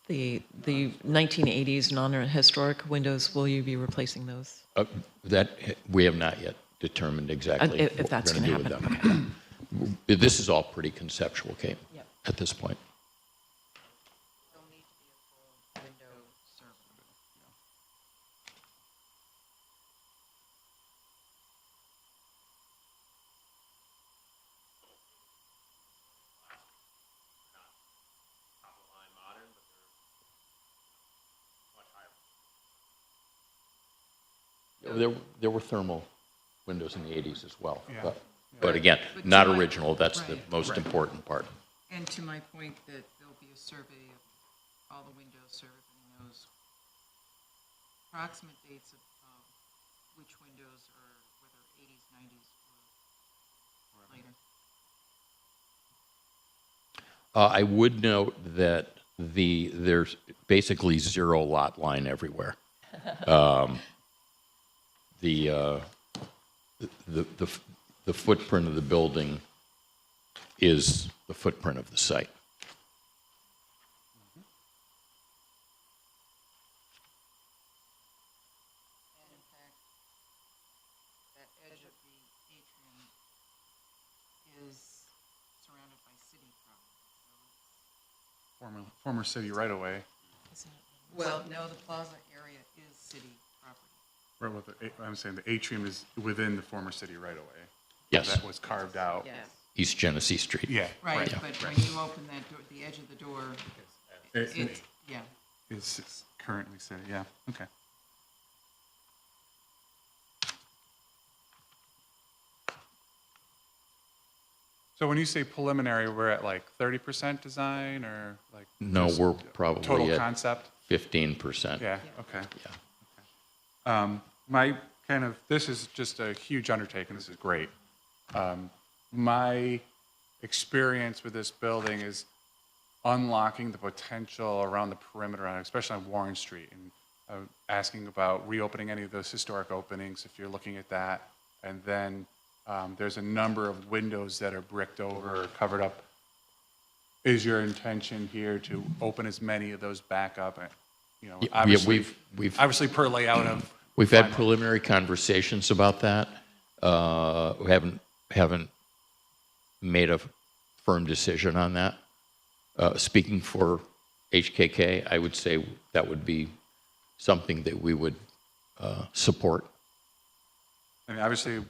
S5: 1980s non-historic windows, will you be replacing those?
S13: That we have not yet determined exactly
S5: If
S13: what
S5: that's
S13: we're going to
S5: gonna
S13: do with them. This is all pretty conceptual, Kate,
S5: Yep.
S13: at this point.
S1: There'll need to be a full window survey.
S13: There were thermal windows in the 80s as well.
S4: Yeah.
S13: But again,
S1: But
S13: not
S1: to my-
S13: original. That's the
S1: right.
S13: most important part.
S1: And to my point that there'll be a survey of all the windows so everybody knows approximate dates of which windows are whether 80s, 90s, or later.
S13: I would note that there's basically zero lot line everywhere. The footprint of the building is the footprint of the site.
S1: And in fact, that edge of the atrium is surrounded by city property, so it's.
S4: Former city right away.
S1: Well, no, the plaza area is city property.
S4: Right, well, I'm saying the atrium is within the former city right away.
S13: Yes.
S4: That was carved out.
S1: Yes.
S13: East Genesee Street.
S4: Yeah.
S1: Right, but when you open that door, the edge of the door, it's, yeah.
S4: It's currently city, yeah, okay. So when you say preliminary, we're at like 30% design or like?
S13: No,
S4: just
S13: we're probably
S4: total
S13: at
S4: concept?
S13: 15%.
S4: Yeah, okay.
S13: Yeah.
S4: My kind of, this is just a huge undertaking, this is great. My experience with this building is unlocking the potential around the perimeter, especially on Warren Street, and asking about reopening any of those historic openings, if you're looking at that. And then there's a number of windows that are bricked over or covered up. Is your intention here to open as many of those back up? You know,
S13: Yeah,
S4: obviously,
S13: we've
S4: obviously per layout of.
S13: We've had preliminary conversations about that. We haven't made a firm decision on that. Speaking for HKK, I would say that would be something that we would support.
S4: I mean, obviously,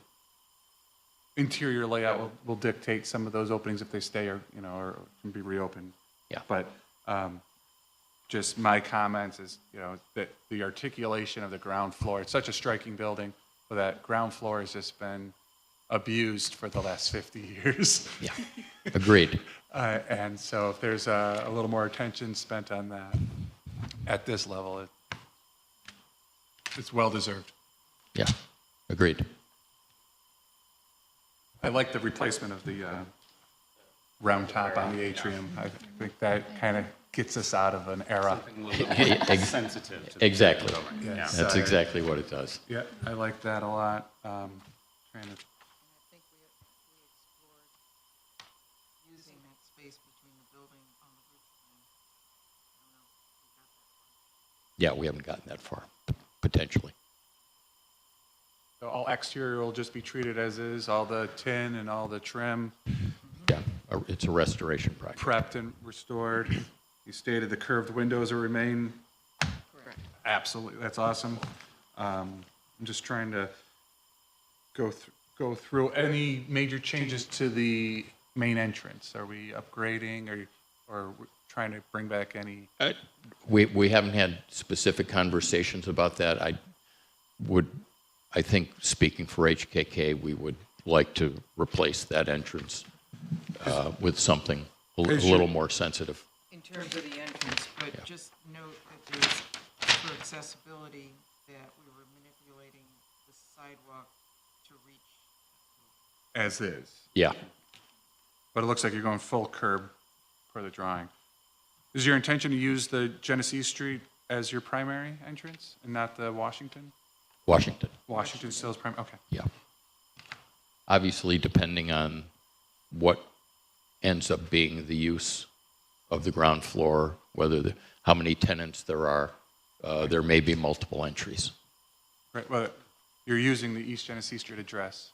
S4: interior layout will dictate some of those openings if they stay or, you know, or can be reopened.
S13: Yeah.
S4: But just my comments is, you know, that the articulation of the ground floor, it's such a striking building, but that ground floor has just been abused for the last 50 years.
S13: Yeah, agreed.
S4: And so if there's a little more attention spent on that at this level, it's well-deserved.
S13: Yeah, agreed.
S4: I like the replacement of the round top on the atrium. I think that kind of gets us out of an era.
S11: Sensitive to the
S13: Exactly.
S4: Yes.
S13: That's exactly what it does.
S4: Yeah, I like that a lot. Trying to,
S1: And I think we explored using that space between the building on the roof plan. I don't know if we got that far.
S13: Yeah, we haven't gotten that far, potentially.
S4: so all exterior will just be treated as is, all the tin and all the trim
S13: Yeah, it's a restoration project.
S4: prepped and restored. You stated the curved windows will remain.
S1: Correct.
S4: Absolutely, that's awesome. I'm just trying to go through any major changes to the main entrance. Are we upgrading or trying to bring back any?
S13: We haven't had specific conversations about that. I think, speaking for HKK, we would like to replace that entrance with something a little more sensitive.
S1: In terms of the entrance, but just note that there's, for accessibility, that we were manipulating the sidewalk to reach.
S4: As is.
S13: Yeah.
S4: But it looks like you're going full curb per the drawing. Is your intention to use the Genesee Street as your primary entrance and not the Washington?
S13: Washington.
S4: Washington still is primary, okay.
S13: Yeah. Obviously, depending on what ends up being the use of the ground floor, how many tenants there are, there may be multiple entries.
S4: Right, well, you're using the East Genesee Street address.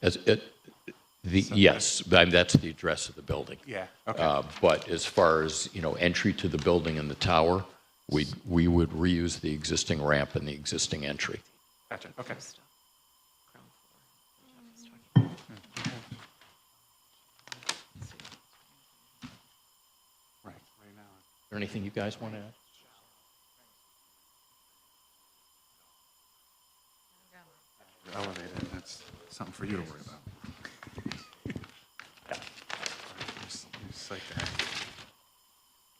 S13: Yes, that's the address of the building.
S4: Yeah, okay.
S13: But as far as, entry to the building and the tower, we would reuse the existing ramp and the existing entry.
S4: Gotcha, okay. Right now.
S13: Is there anything you guys want to add?
S4: Elevated, that's something for you to worry about. Just like that.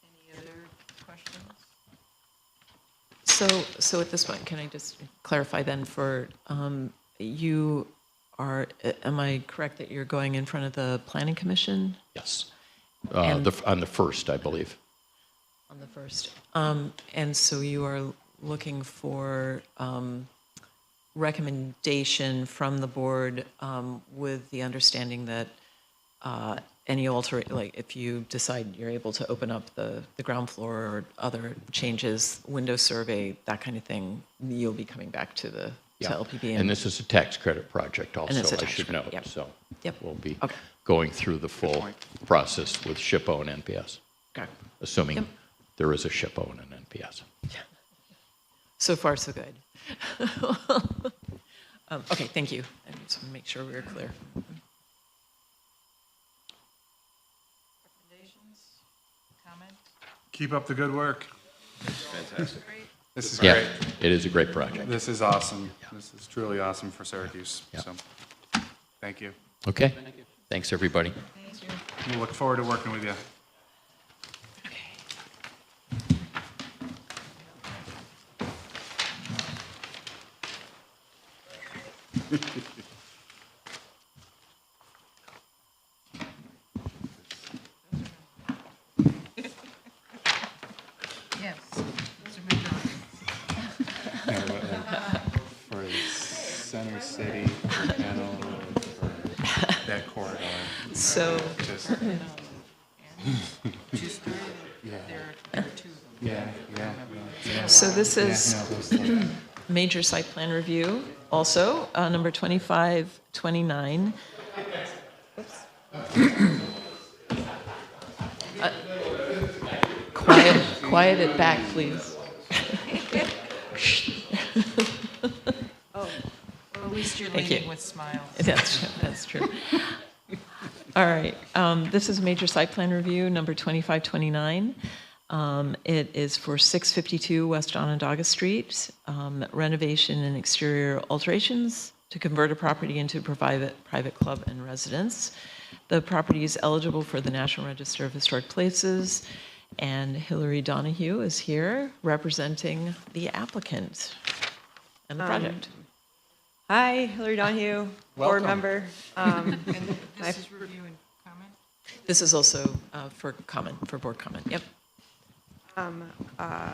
S1: Any other questions?
S5: So at this point, can I just clarify then for, you are, am I correct that you're going in front of the Planning Commission
S13: Yes.
S5: And-
S13: On the first, I believe.
S5: on the first? And so you are looking for recommendation from the board with the understanding that any like if you decide you're able to open up the ground floor or other changes, window survey, that kind of thing, you'll be coming back to the to LPB.
S13: And this is a tax credit project
S5: it's
S13: also,
S5: a
S13: I
S5: tax
S13: should
S5: credit,
S13: note.
S5: yep.
S13: So
S5: Yep.
S13: we'll be
S5: Okay.
S13: going through the full process with SHPO and NPS,
S5: Okay.
S13: assuming
S5: Yep.
S13: there is a SHPO and an NPS.
S5: So far, so good. Okay, thank you. I just want to make sure we were clear.
S1: Recommendations, comment?
S4: Keep up the good work.
S9: Fantastic.
S4: This is
S13: Yeah,
S4: great.
S13: it is a great project.
S4: This is awesome. This is truly awesome for Syracuse.
S13: Yeah.
S4: So, thank you.
S13: Okay, thanks, everybody.
S1: Thank you.
S4: We look forward to working with you.
S1: Yes, Mr. McDonald.
S4: For Center City, for panel, for that corridor.
S5: So,
S4: Just,
S1: Two-story, there are two of them.
S4: yeah.
S5: so this is major site plan review, also, number 2529. Quiet it back, please.
S1: Well, at least you're
S5: Thank you.
S1: leading with smiles.
S5: That's true. All right, this is major site plan review, number 2529. It is for 652 West Onondaga Street, renovation and exterior alterations to convert a property into a private club and residence. The property is eligible for the National Register of Historic Places, and Hillary Donahue is here representing the applicant and the project.
S8: Hi, Hillary Donahue, board member.
S1: And this is review and comment?
S5: This is also for board comment, yep.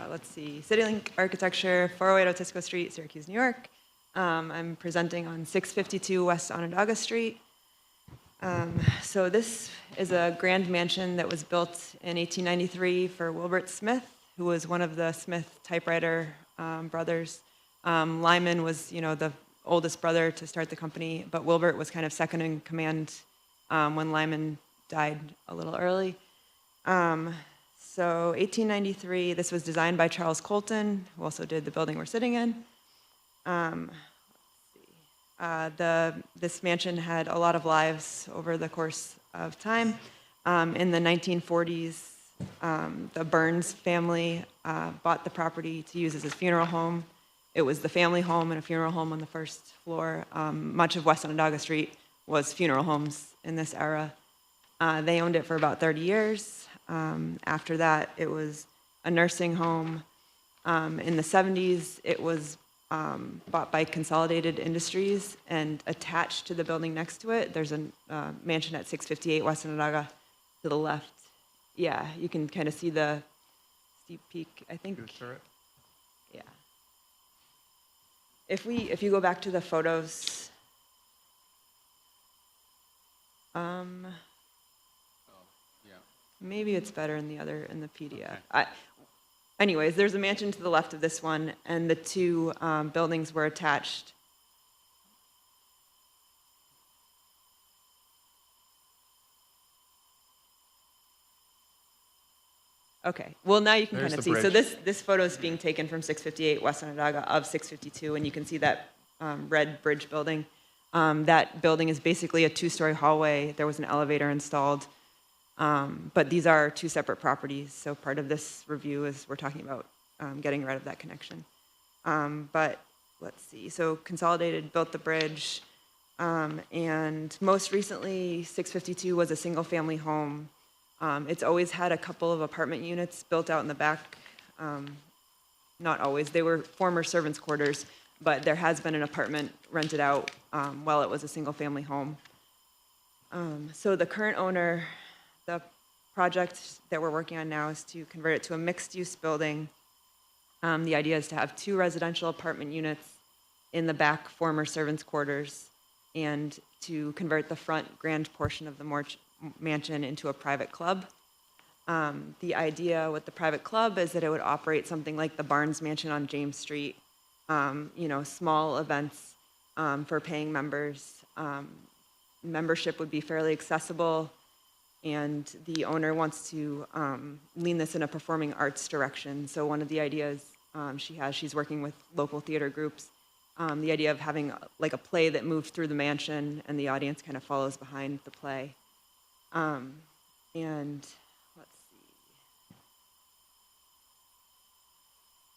S8: Let's see, CityLink Architecture, 408 Otisco Street, Syracuse, New York. I'm presenting on 652 West Onondaga Street. So this is a grand mansion that was built in 1893 for Wilbert Smith, who was one of the Smith typewriter brothers. Lyman was, the oldest brother to start the company, but Wilbert was kind of second in command when Lyman died a little early. So 1893, this was designed by Charles Colton, who also did the building we're sitting in. This mansion had a lot of lives over the course of time. In the 1940s, the Burns family bought the property to use as a funeral home. It was the family home and a funeral home on the first floor. Much of West Onondaga Street was funeral homes in this era. They owned it for about 30 years. After that, it was a nursing home. In the 70s, it was bought by Consolidated Industries, and attached to the building next to it, there's a mansion at 658 West Onondaga to the left. Yeah, you can kind of see the steep peak, I think. Yeah. If you go back to the photos, maybe it's better in the PDF. Anyways, there's a mansion to the left of this one, and the two buildings were attached. Okay, well, now you can
S4: There's
S8: kind of
S4: the
S8: see. So
S4: bridge.
S8: this photo is being taken from 658 West Onondaga of 652, and you can see that red bridge building. That building is basically a two-story hallway. There was an elevator installed. But these are two separate properties, so part of this review is we're talking about getting rid of that connection. But let's see, so Consolidated built the bridge, and most recently, 652 was a single-family home. It's always had a couple of apartment units built out in the back. Not always, they were former servants' quarters, but there has been an apartment rented out while it was a single-family home. So the current owner, the project that we're working on now is to convert it to a mixed-use building. The idea is to have 2 residential apartment units in the back former servants' quarters, and to convert the front grand portion of the mansion into a private club. The idea with the private club is that it would operate something like the Barnes Mansion on James Street, small events for paying members. Membership would be fairly accessible, and the owner wants to lean this in a performing arts direction. So one of the ideas she's working with local theater groups, the idea of having like a play that moves through the mansion and the audience kind of follows behind the play. And let's see.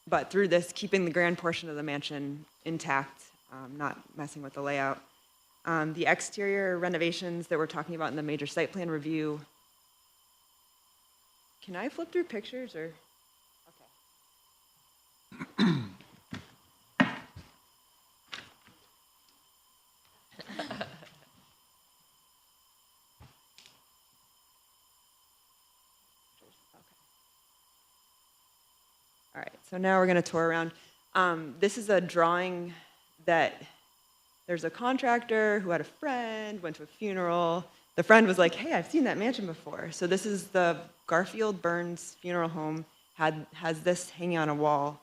S8: But through this, keeping the grand portion of the mansion intact, not messing with the layout. The exterior renovations that we're talking about in the major site plan review. Can I flip through pictures or? Okay. All right, so now we're going to tour around. This is a drawing that there's a contractor who had a friend, went to a funeral. The friend was like, hey, I've seen that mansion before. So this is the Garfield Burns Funeral Home, has this hanging on a wall.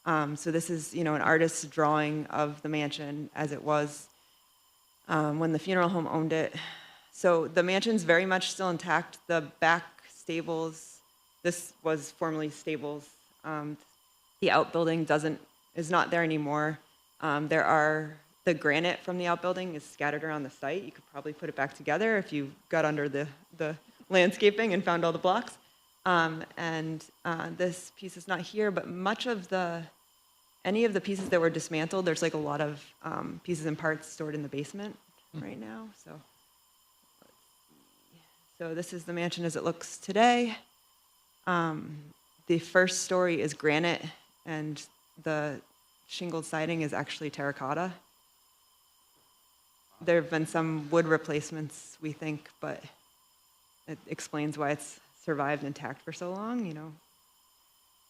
S8: So this is, an artist's drawing of the mansion as it was when the funeral home owned it. So the mansion's very much still intact. The back stables, this was formerly stables. The outbuilding is not there anymore. The granite from the outbuilding is scattered around the site. You could probably put it back together if you got under the landscaping and found all the blocks. This piece is not here, but any of the pieces that were dismantled, there's like a lot of pieces and parts stored in the basement right now. So this is the mansion as it looks today. The first story is granite, and the shingled siding is actually terracotta. There have been some wood replacements, we think, but it explains why it's survived intact for so long,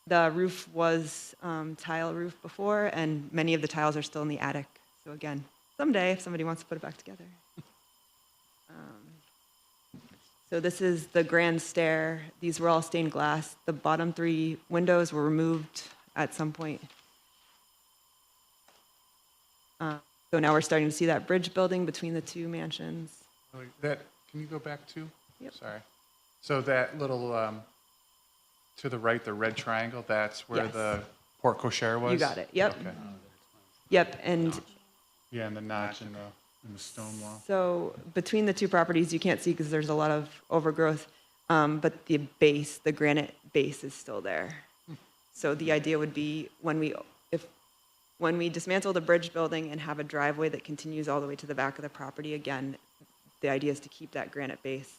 S8: The roof was tile roof before, and many of the tiles are still in the attic. So again, someday, if somebody wants to put it back together. So this is the grand stair. These were all stained glass. The bottom 3 windows were removed at some point. So now we're starting to see that bridge building between the 2 mansions.
S4: Can you go back to?
S8: Yep.
S4: Sorry. So that little, to the right, the red triangle, that's where
S8: Yes.
S4: the porte cochere was?
S8: You got it, yep.
S4: Okay.
S8: Yep, and
S4: Yeah, and the notch in the stone wall.
S8: so between the 2 properties, you can't see because there's a lot of overgrowth, but the base, the granite base is still there. So the idea would be when we dismantle the bridge building and have a driveway that continues all the way to the back of the property, again, the idea is to keep that granite base.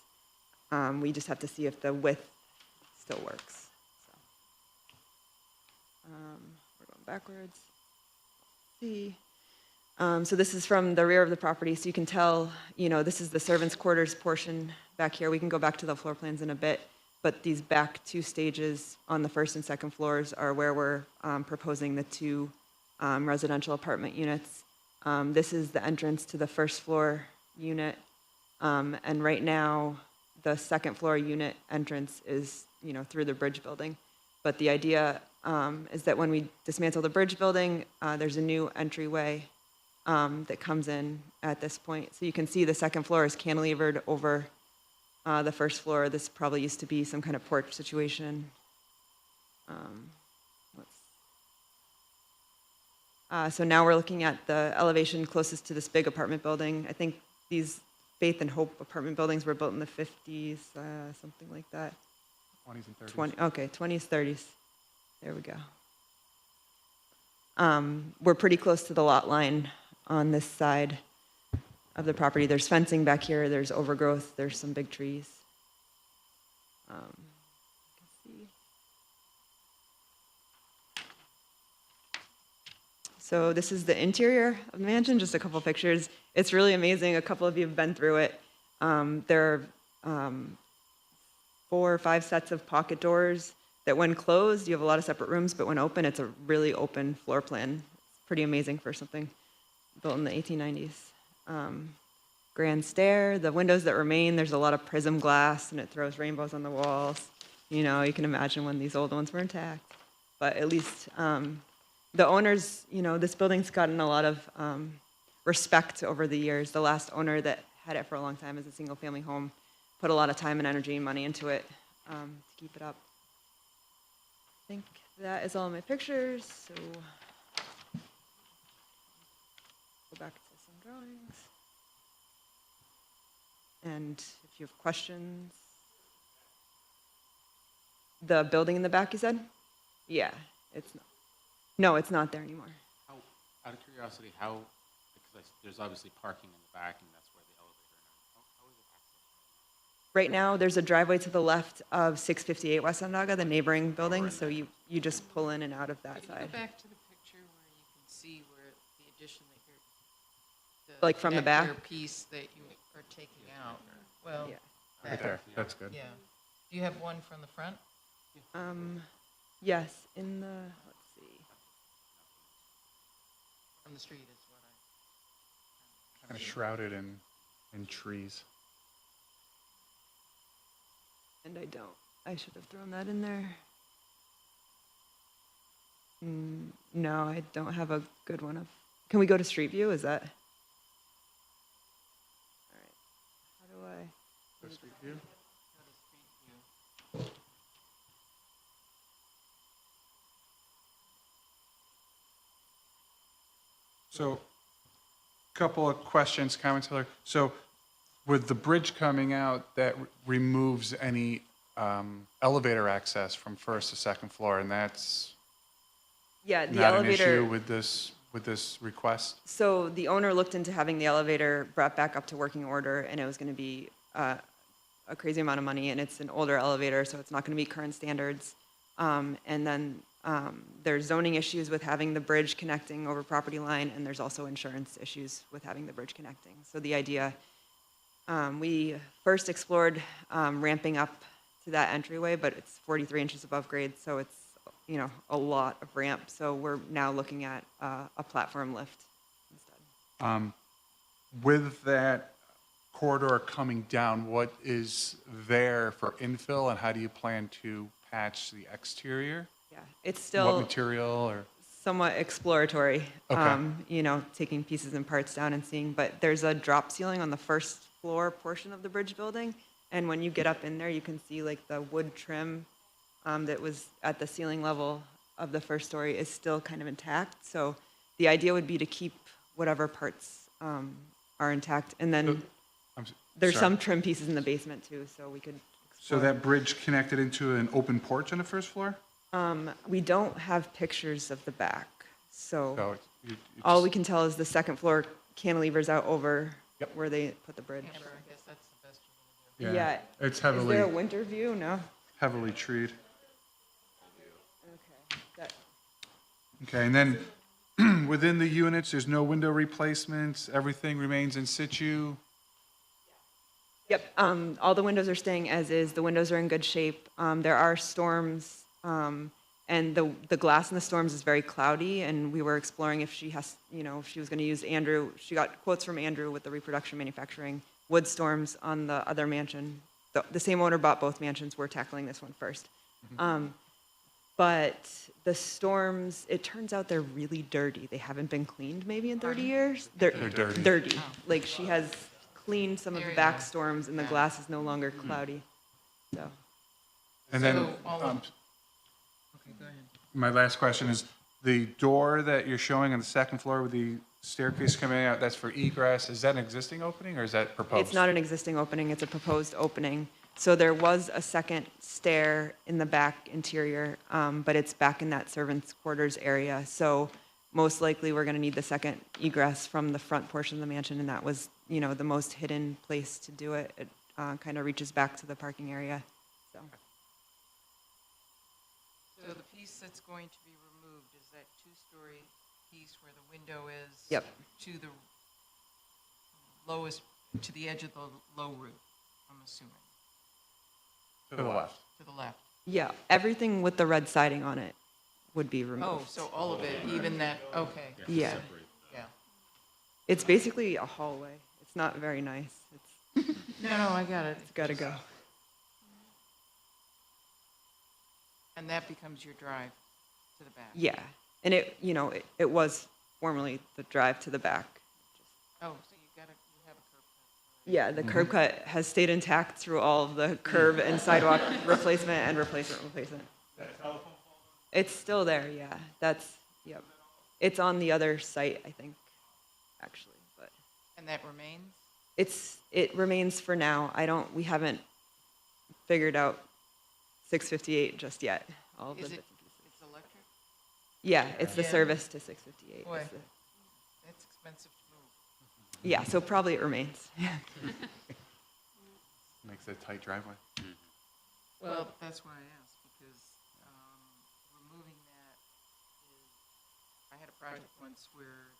S8: We just have to see if the width still works. We're going backwards. See. So this is from the rear of the property, so you can tell, this is the servants' quarters portion back here. We can go back to the floor plans in a bit, but these back 2 stages on the first and second floors are where we're proposing the 2 residential apartment units. This is the entrance to the first floor unit, and right now, the second floor unit entrance is, through the bridge building. But the idea is that when we dismantle the bridge building, there's a new entryway that comes in at this point. So you can see the second floor is cantilevered over the first floor. This probably used to be some kind of porch situation. So now we're looking at the elevation closest to this big apartment building. I think these Faith and Hope apartment buildings were built in the 50s, something like that.
S4: 20s and 30s.
S8: 20s, 30s. There we go. We're pretty close to the lot line on this side of the property. There's fencing back here. There's overgrowth. There's some big trees. So this is the interior of the mansion, just a couple pictures. It's really amazing. A couple of you have been through it. There are 4 or 5 sets of pocket doors that when closed, you have a lot of separate rooms, but when open, it's a really open floor plan. It's pretty amazing for something built in the 1890s. grand stair. The windows that remain, there's a lot of prism glass, and it throws rainbows on the walls. You know, you can imagine when these old ones were intact. But at least the owners, you know, this building's gotten a lot of respect over the years. The last owner that had it for a long time as a single-family home put a lot of time and energy and money into it to keep it up. I think that is all my pictures, so go back to some drawings. And if you have questions. The building in the back, you said? Yeah, it's not. No, it's not there anymore.
S11: How, out of curiosity, because there's obviously parking in the back, and that's where the elevator and how is it accessed?
S8: Right now, there's a driveway to the left of 658 West Onondaga, the neighboring building, so you just pull in and out of that
S1: Can you
S8: side.
S1: go back to the picture where you can see where the addition that you're,
S8: Like from the back?
S1: connector piece that you are taking out? Well,
S8: Yeah.
S4: Right there, that's good.
S1: yeah. Do you have one from the front?
S8: Yes, in the, let's see.
S1: From the street is what I.
S4: Kind of shrouded in trees.
S8: And I don't. I should have thrown that in there. No, I don't have a good one of. Can we go to Street View? Is that? All right. How do I?
S4: Street view? So, couple of questions, comments, Heather. So, with the bridge coming out, that removes any elevator access from first to second floor, and that's
S8: Yeah, the
S4: not an
S8: elevator.
S4: issue with this request?
S8: So the owner looked into having the elevator brought back up to working order, and it was going to be a crazy amount of money, and it's an older elevator, so it's not going to meet current standards. And then there's zoning issues with having the bridge connecting over property line, and there's also insurance issues with having the bridge connecting. So the idea, we first explored ramping up to that entryway, but it's 43 inches above grade, so it's, you know, a lot of ramp. So we're now looking at a platform lift instead.
S4: With that corridor coming down, what is there for infill, and how do you plan to patch the exterior?
S8: Yeah, it's
S4: What
S8: still
S4: material, or?
S8: somewhat exploratory,
S4: Okay.
S8: you know, taking pieces and parts down and seeing, but there's a drop ceiling on the first floor portion of the bridge building, and when you get up in there, you can see like the wood trim that was at the ceiling level of the first story is still kind of intact. So the idea would be to keep whatever parts are intact, and then there's
S4: sorry.
S8: some trim pieces in the basement too, so we could
S4: So
S8: explore.
S4: that bridge connected into an open porch on the first floor?
S8: We don't have pictures of the back, so
S4: So you
S8: all
S4: just-
S8: we can tell is the second floor cantilevers out over
S4: Yep.
S8: where they put the bridge.
S1: Amber, I guess that's the best you're gonna do.
S8: Yeah.
S4: It's
S8: Is there a
S4: heavily,
S8: winter view? No?
S4: heavily treed.
S8: Okay. That-
S4: Okay, and then within the units, there's no window replacements, everything remains in situ?
S8: Yep, all the windows are staying as is. The windows are in good shape. There are storms, and the glass in the storms is very cloudy, and we were exploring if she has, you know, if she was going to use Andrew. She got quotes from Andrew with the reproduction manufacturing wood storms on the other mansion. The same owner bought both mansions. We're tackling this one first. But the storms, it turns out they're really dirty. They haven't been cleaned maybe in 30 years. They're
S4: dirty.
S8: Dirty. Like she has cleaned some of
S1: There
S8: the
S1: you
S8: back
S1: go.
S8: storms, and the
S1: Yeah.
S8: glass is no longer cloudy. So,
S4: And then,
S1: So all of- Okay, go ahead.
S4: my last question is, the door that you're showing on the second floor with the staircase coming out, that's for egress, is that an existing opening, or is that proposed?
S8: it's not an existing opening, it's a proposed opening. So there was a second stair in the back interior, but it's back in that servants' quarters area. So most likely, we're going to need the second egress from the front portion of the mansion, and that was, you know, the most hidden place to do it. It kind of reaches back to the parking area, so.
S1: So the piece that's going to be removed is that two-story piece where the window is?
S8: Yep.
S1: To the lowest, to the edge of the low roof, I'm assuming,
S4: To the left.
S1: to the left.
S8: Yeah, everything with the red siding on it would be
S1: Oh,
S8: removed.
S1: so all of it, even that, okay.
S8: Yeah.
S1: Yeah.
S8: It's basically a hallway. It's not very nice. It's
S1: No, I got it.
S8: gotta go.
S1: And that becomes your drive to the back?
S8: Yeah, and it was formerly the drive to the back.
S1: Oh, so you have a curb cut.
S8: Yeah, the curb cut has stayed intact through all of the curb and sidewalk replacement and replacement. It's still there, yeah. Yep. It's on the other site, I think, actually, but
S1: And that remains?
S8: it remains for now. We haven't figured out 658 just yet. All of the
S1: Is
S8: bits
S1: it,
S8: and pieces.
S1: it's electric?
S8: Yeah, it's the
S1: Yeah.
S8: service to 658.
S1: Boy,
S8: It's the-
S1: that's expensive to move.
S8: Yeah, so probably it remains.
S4: Makes a tight driveway.
S1: Well, that's why I asked, because removing that is, I had a project once where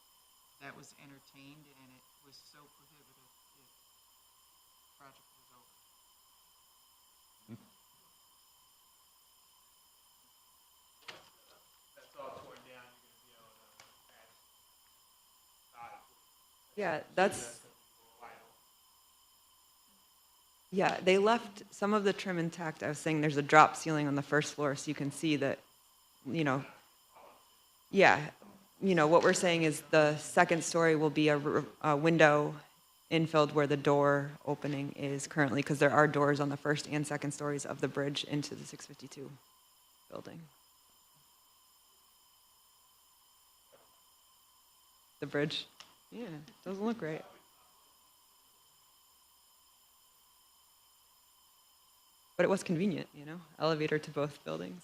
S1: that was entertained, and it was so prohibitive, the project was over.
S7: That's all torn down, you're gonna be able to patch side.
S8: Yeah, yeah, they left some of the trim intact. I was saying there's a drop ceiling on the first floor, so you can see that, yeah, what we're saying is the second story will be a window infilled where the door opening is currently, because there are doors on the first and second stories of the bridge into the 652 building. The bridge, yeah, doesn't look great. But it was convenient, elevator to both buildings.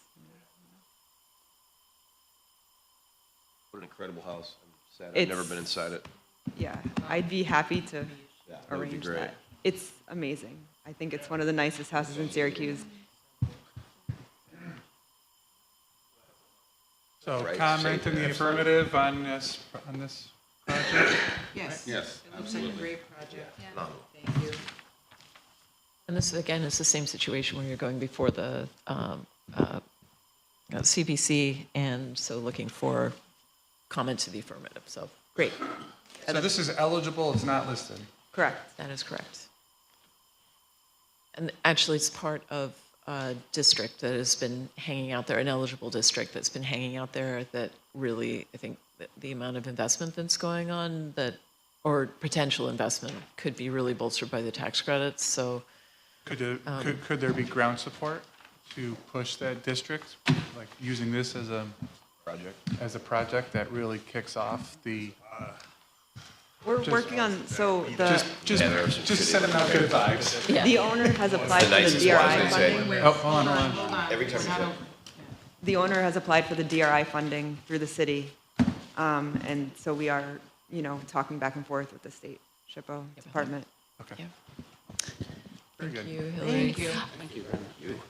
S9: What an incredible house. I'm sad I've
S8: It's-
S9: never been inside it.
S8: Yeah, I'd be happy to
S9: Yeah, that would be
S8: arrange
S9: great.
S8: that. It's amazing. I think it's one of the nicest houses in Syracuse.
S4: So
S9: Right,
S4: comment
S9: safe,
S4: in the
S9: absolutely.
S4: affirmative on this project?
S1: Yes.
S9: Yes,
S1: It looks like a great project.
S9: Phenomenal.
S1: Thank you.
S5: And this, again, is the same situation where you're going before the CPC, and so looking for comment to the affirmative. So, great.
S4: So this is eligible, it's not listed.
S8: Correct.
S5: That is correct. And actually, it's part of a district that has been hanging out there, an eligible district that's been hanging out there that really, I think, that the amount of investment that's going on or potential investment could be really bolstered by the tax credits. So,
S4: Could there be ground support to push that district, like using this as a project that really kicks off the,
S8: We're working on, so
S4: just sending out good vibes.
S8: the owner has applied for the
S9: nicest
S8: DRI
S9: ones, they say.
S8: funding.
S4: Oh, hold on.
S1: Hold on.
S9: Every time
S1: We're
S9: you
S1: not
S9: say-
S1: over-
S8: The owner has applied for the DRI funding through the city. And so we are, talking back and forth with the state SHPO department.
S4: Okay.
S5: yeah.
S4: Very
S5: Thank
S4: good.
S5: you, Hillary.
S1: Thank you.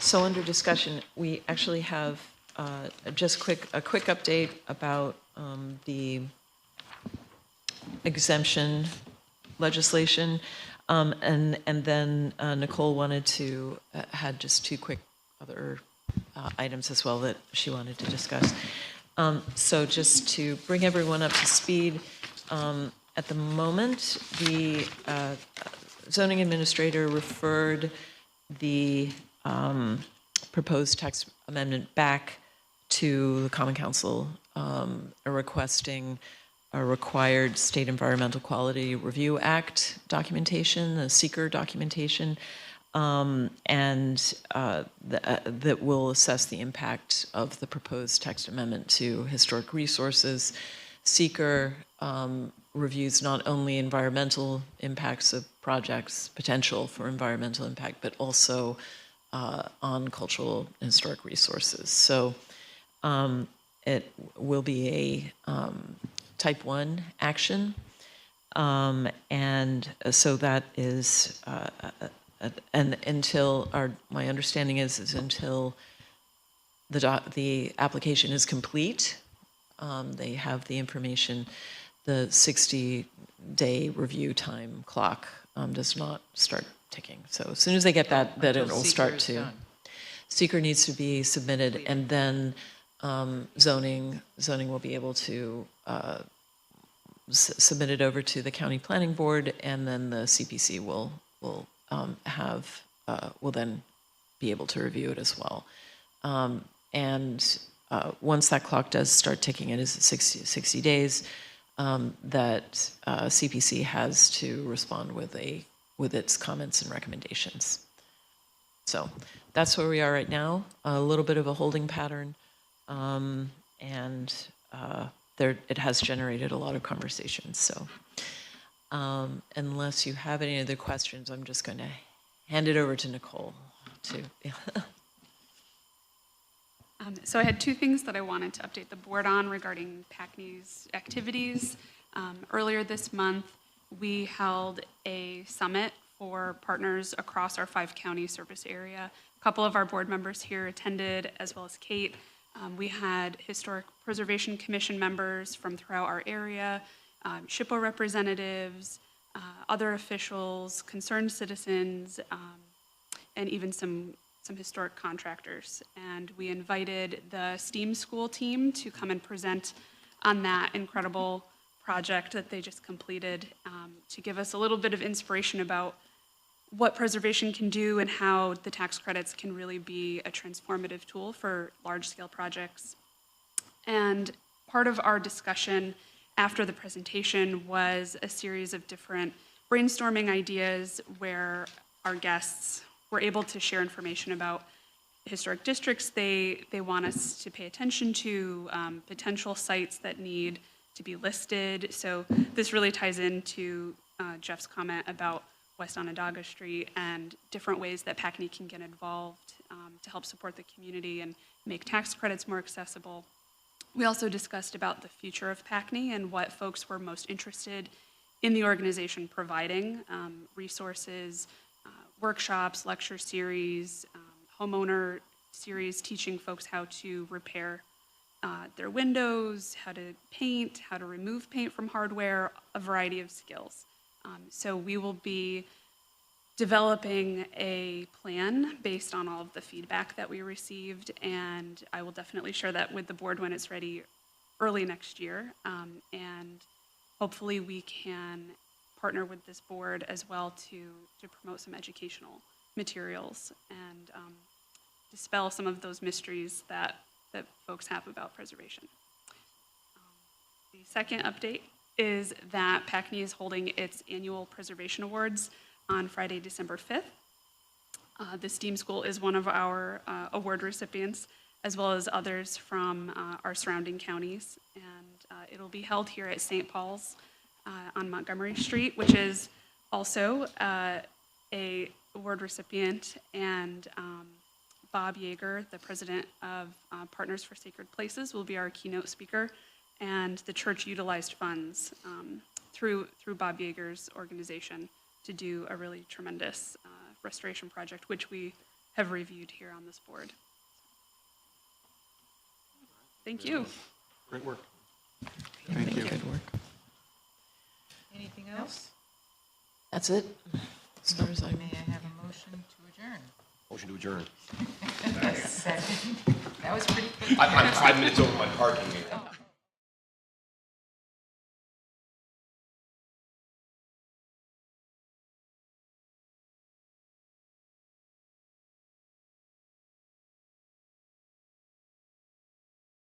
S5: So under discussion, we actually have just a quick update about the exemption legislation. And then Nicole had just two quick other items as well that she wanted to discuss. So just to bring everyone up to speed, at the moment, the zoning administrator referred the proposed text amendment back to the Common Council, requesting a required State Environmental Quality Review Act documentation, the seeker documentation, and that will assess the impact of the proposed text amendment to historic resources. Seeker reviews not only environmental impacts of projects, potential for environmental impact, but also on cultural and historic resources. So it will be a type 1 action. And so that is, and my understanding is until the application is complete, they have the information, the 60-day review time clock does not start ticking. So as soon as they get that, then
S1: Until
S5: it will
S1: seeker
S5: start
S1: is
S5: to.
S1: done.
S5: Seeker needs to be submitted, and then zoning will be able to submitted over to the county planning board, and then the CPC will then be able to review it as well. Once that clock does start ticking, it is 60 days, that CPC has to respond with its comments and recommendations. So that's where we are right now, a little bit of a holding pattern, it has generated a lot of conversations. So unless you have any other questions, I'm just going to hand it over to Nicole.
S2: So I had two things that I wanted to update the board on regarding PACNY's activities. Earlier this month, we held a summit for partners across our 5-county service area. A couple of our board members here attended, as well as Kate. We had Historic Preservation Commission members from throughout our area, SHPO representatives, other officials, concerned citizens, and even some historic contractors. And we invited the STEAM school team to come and present on that incredible project that they just completed, to give us a little bit of inspiration about what preservation can do and how the tax credits can really be a transformative tool for large-scale projects. And part of our discussion after the presentation was a series of different brainstorming ideas where our guests were able to share information about historic districts they want us to pay attention to, potential sites that need to be listed. So this really ties into Jeff's comment about West Onondaga Street and different ways that PACNY can get involved to help support the community and make tax credits more accessible. We also discussed about the future of PACNY and what folks were most interested in the organization providing, resources, workshops, lecture series, homeowner series teaching folks how to repair their windows, how to paint, how to remove paint from hardware, a variety of skills. So we will be developing a plan based on all of the feedback that we received, and I will definitely share that with the board when it's ready early next year. And hopefully we can partner with this board as well to promote some educational materials and dispel some of those mysteries that folks have about preservation. The second update is that PACNY is holding its annual Preservation Awards on Friday, December 5th. The STEAM School is one of our award recipients, as well as others from our surrounding counties. And it'll be held here at St. Paul's on Montgomery Street, which is also a award recipient. And Bob Yeager, the president of Partners for Sacred Places, will be our keynote speaker. And the church utilized funds through Bob Yeager's organization to do a really tremendous restoration project, which we have reviewed here on this board. Thank you.
S4: Great work. Thank you.
S5: Good work.
S1: Anything else?
S5: That's it, as far as I
S1: May I have a motion to adjourn?
S9: Motion to adjourn.
S1: Second. That was pretty quick.
S9: I'm 5 minutes over my parking.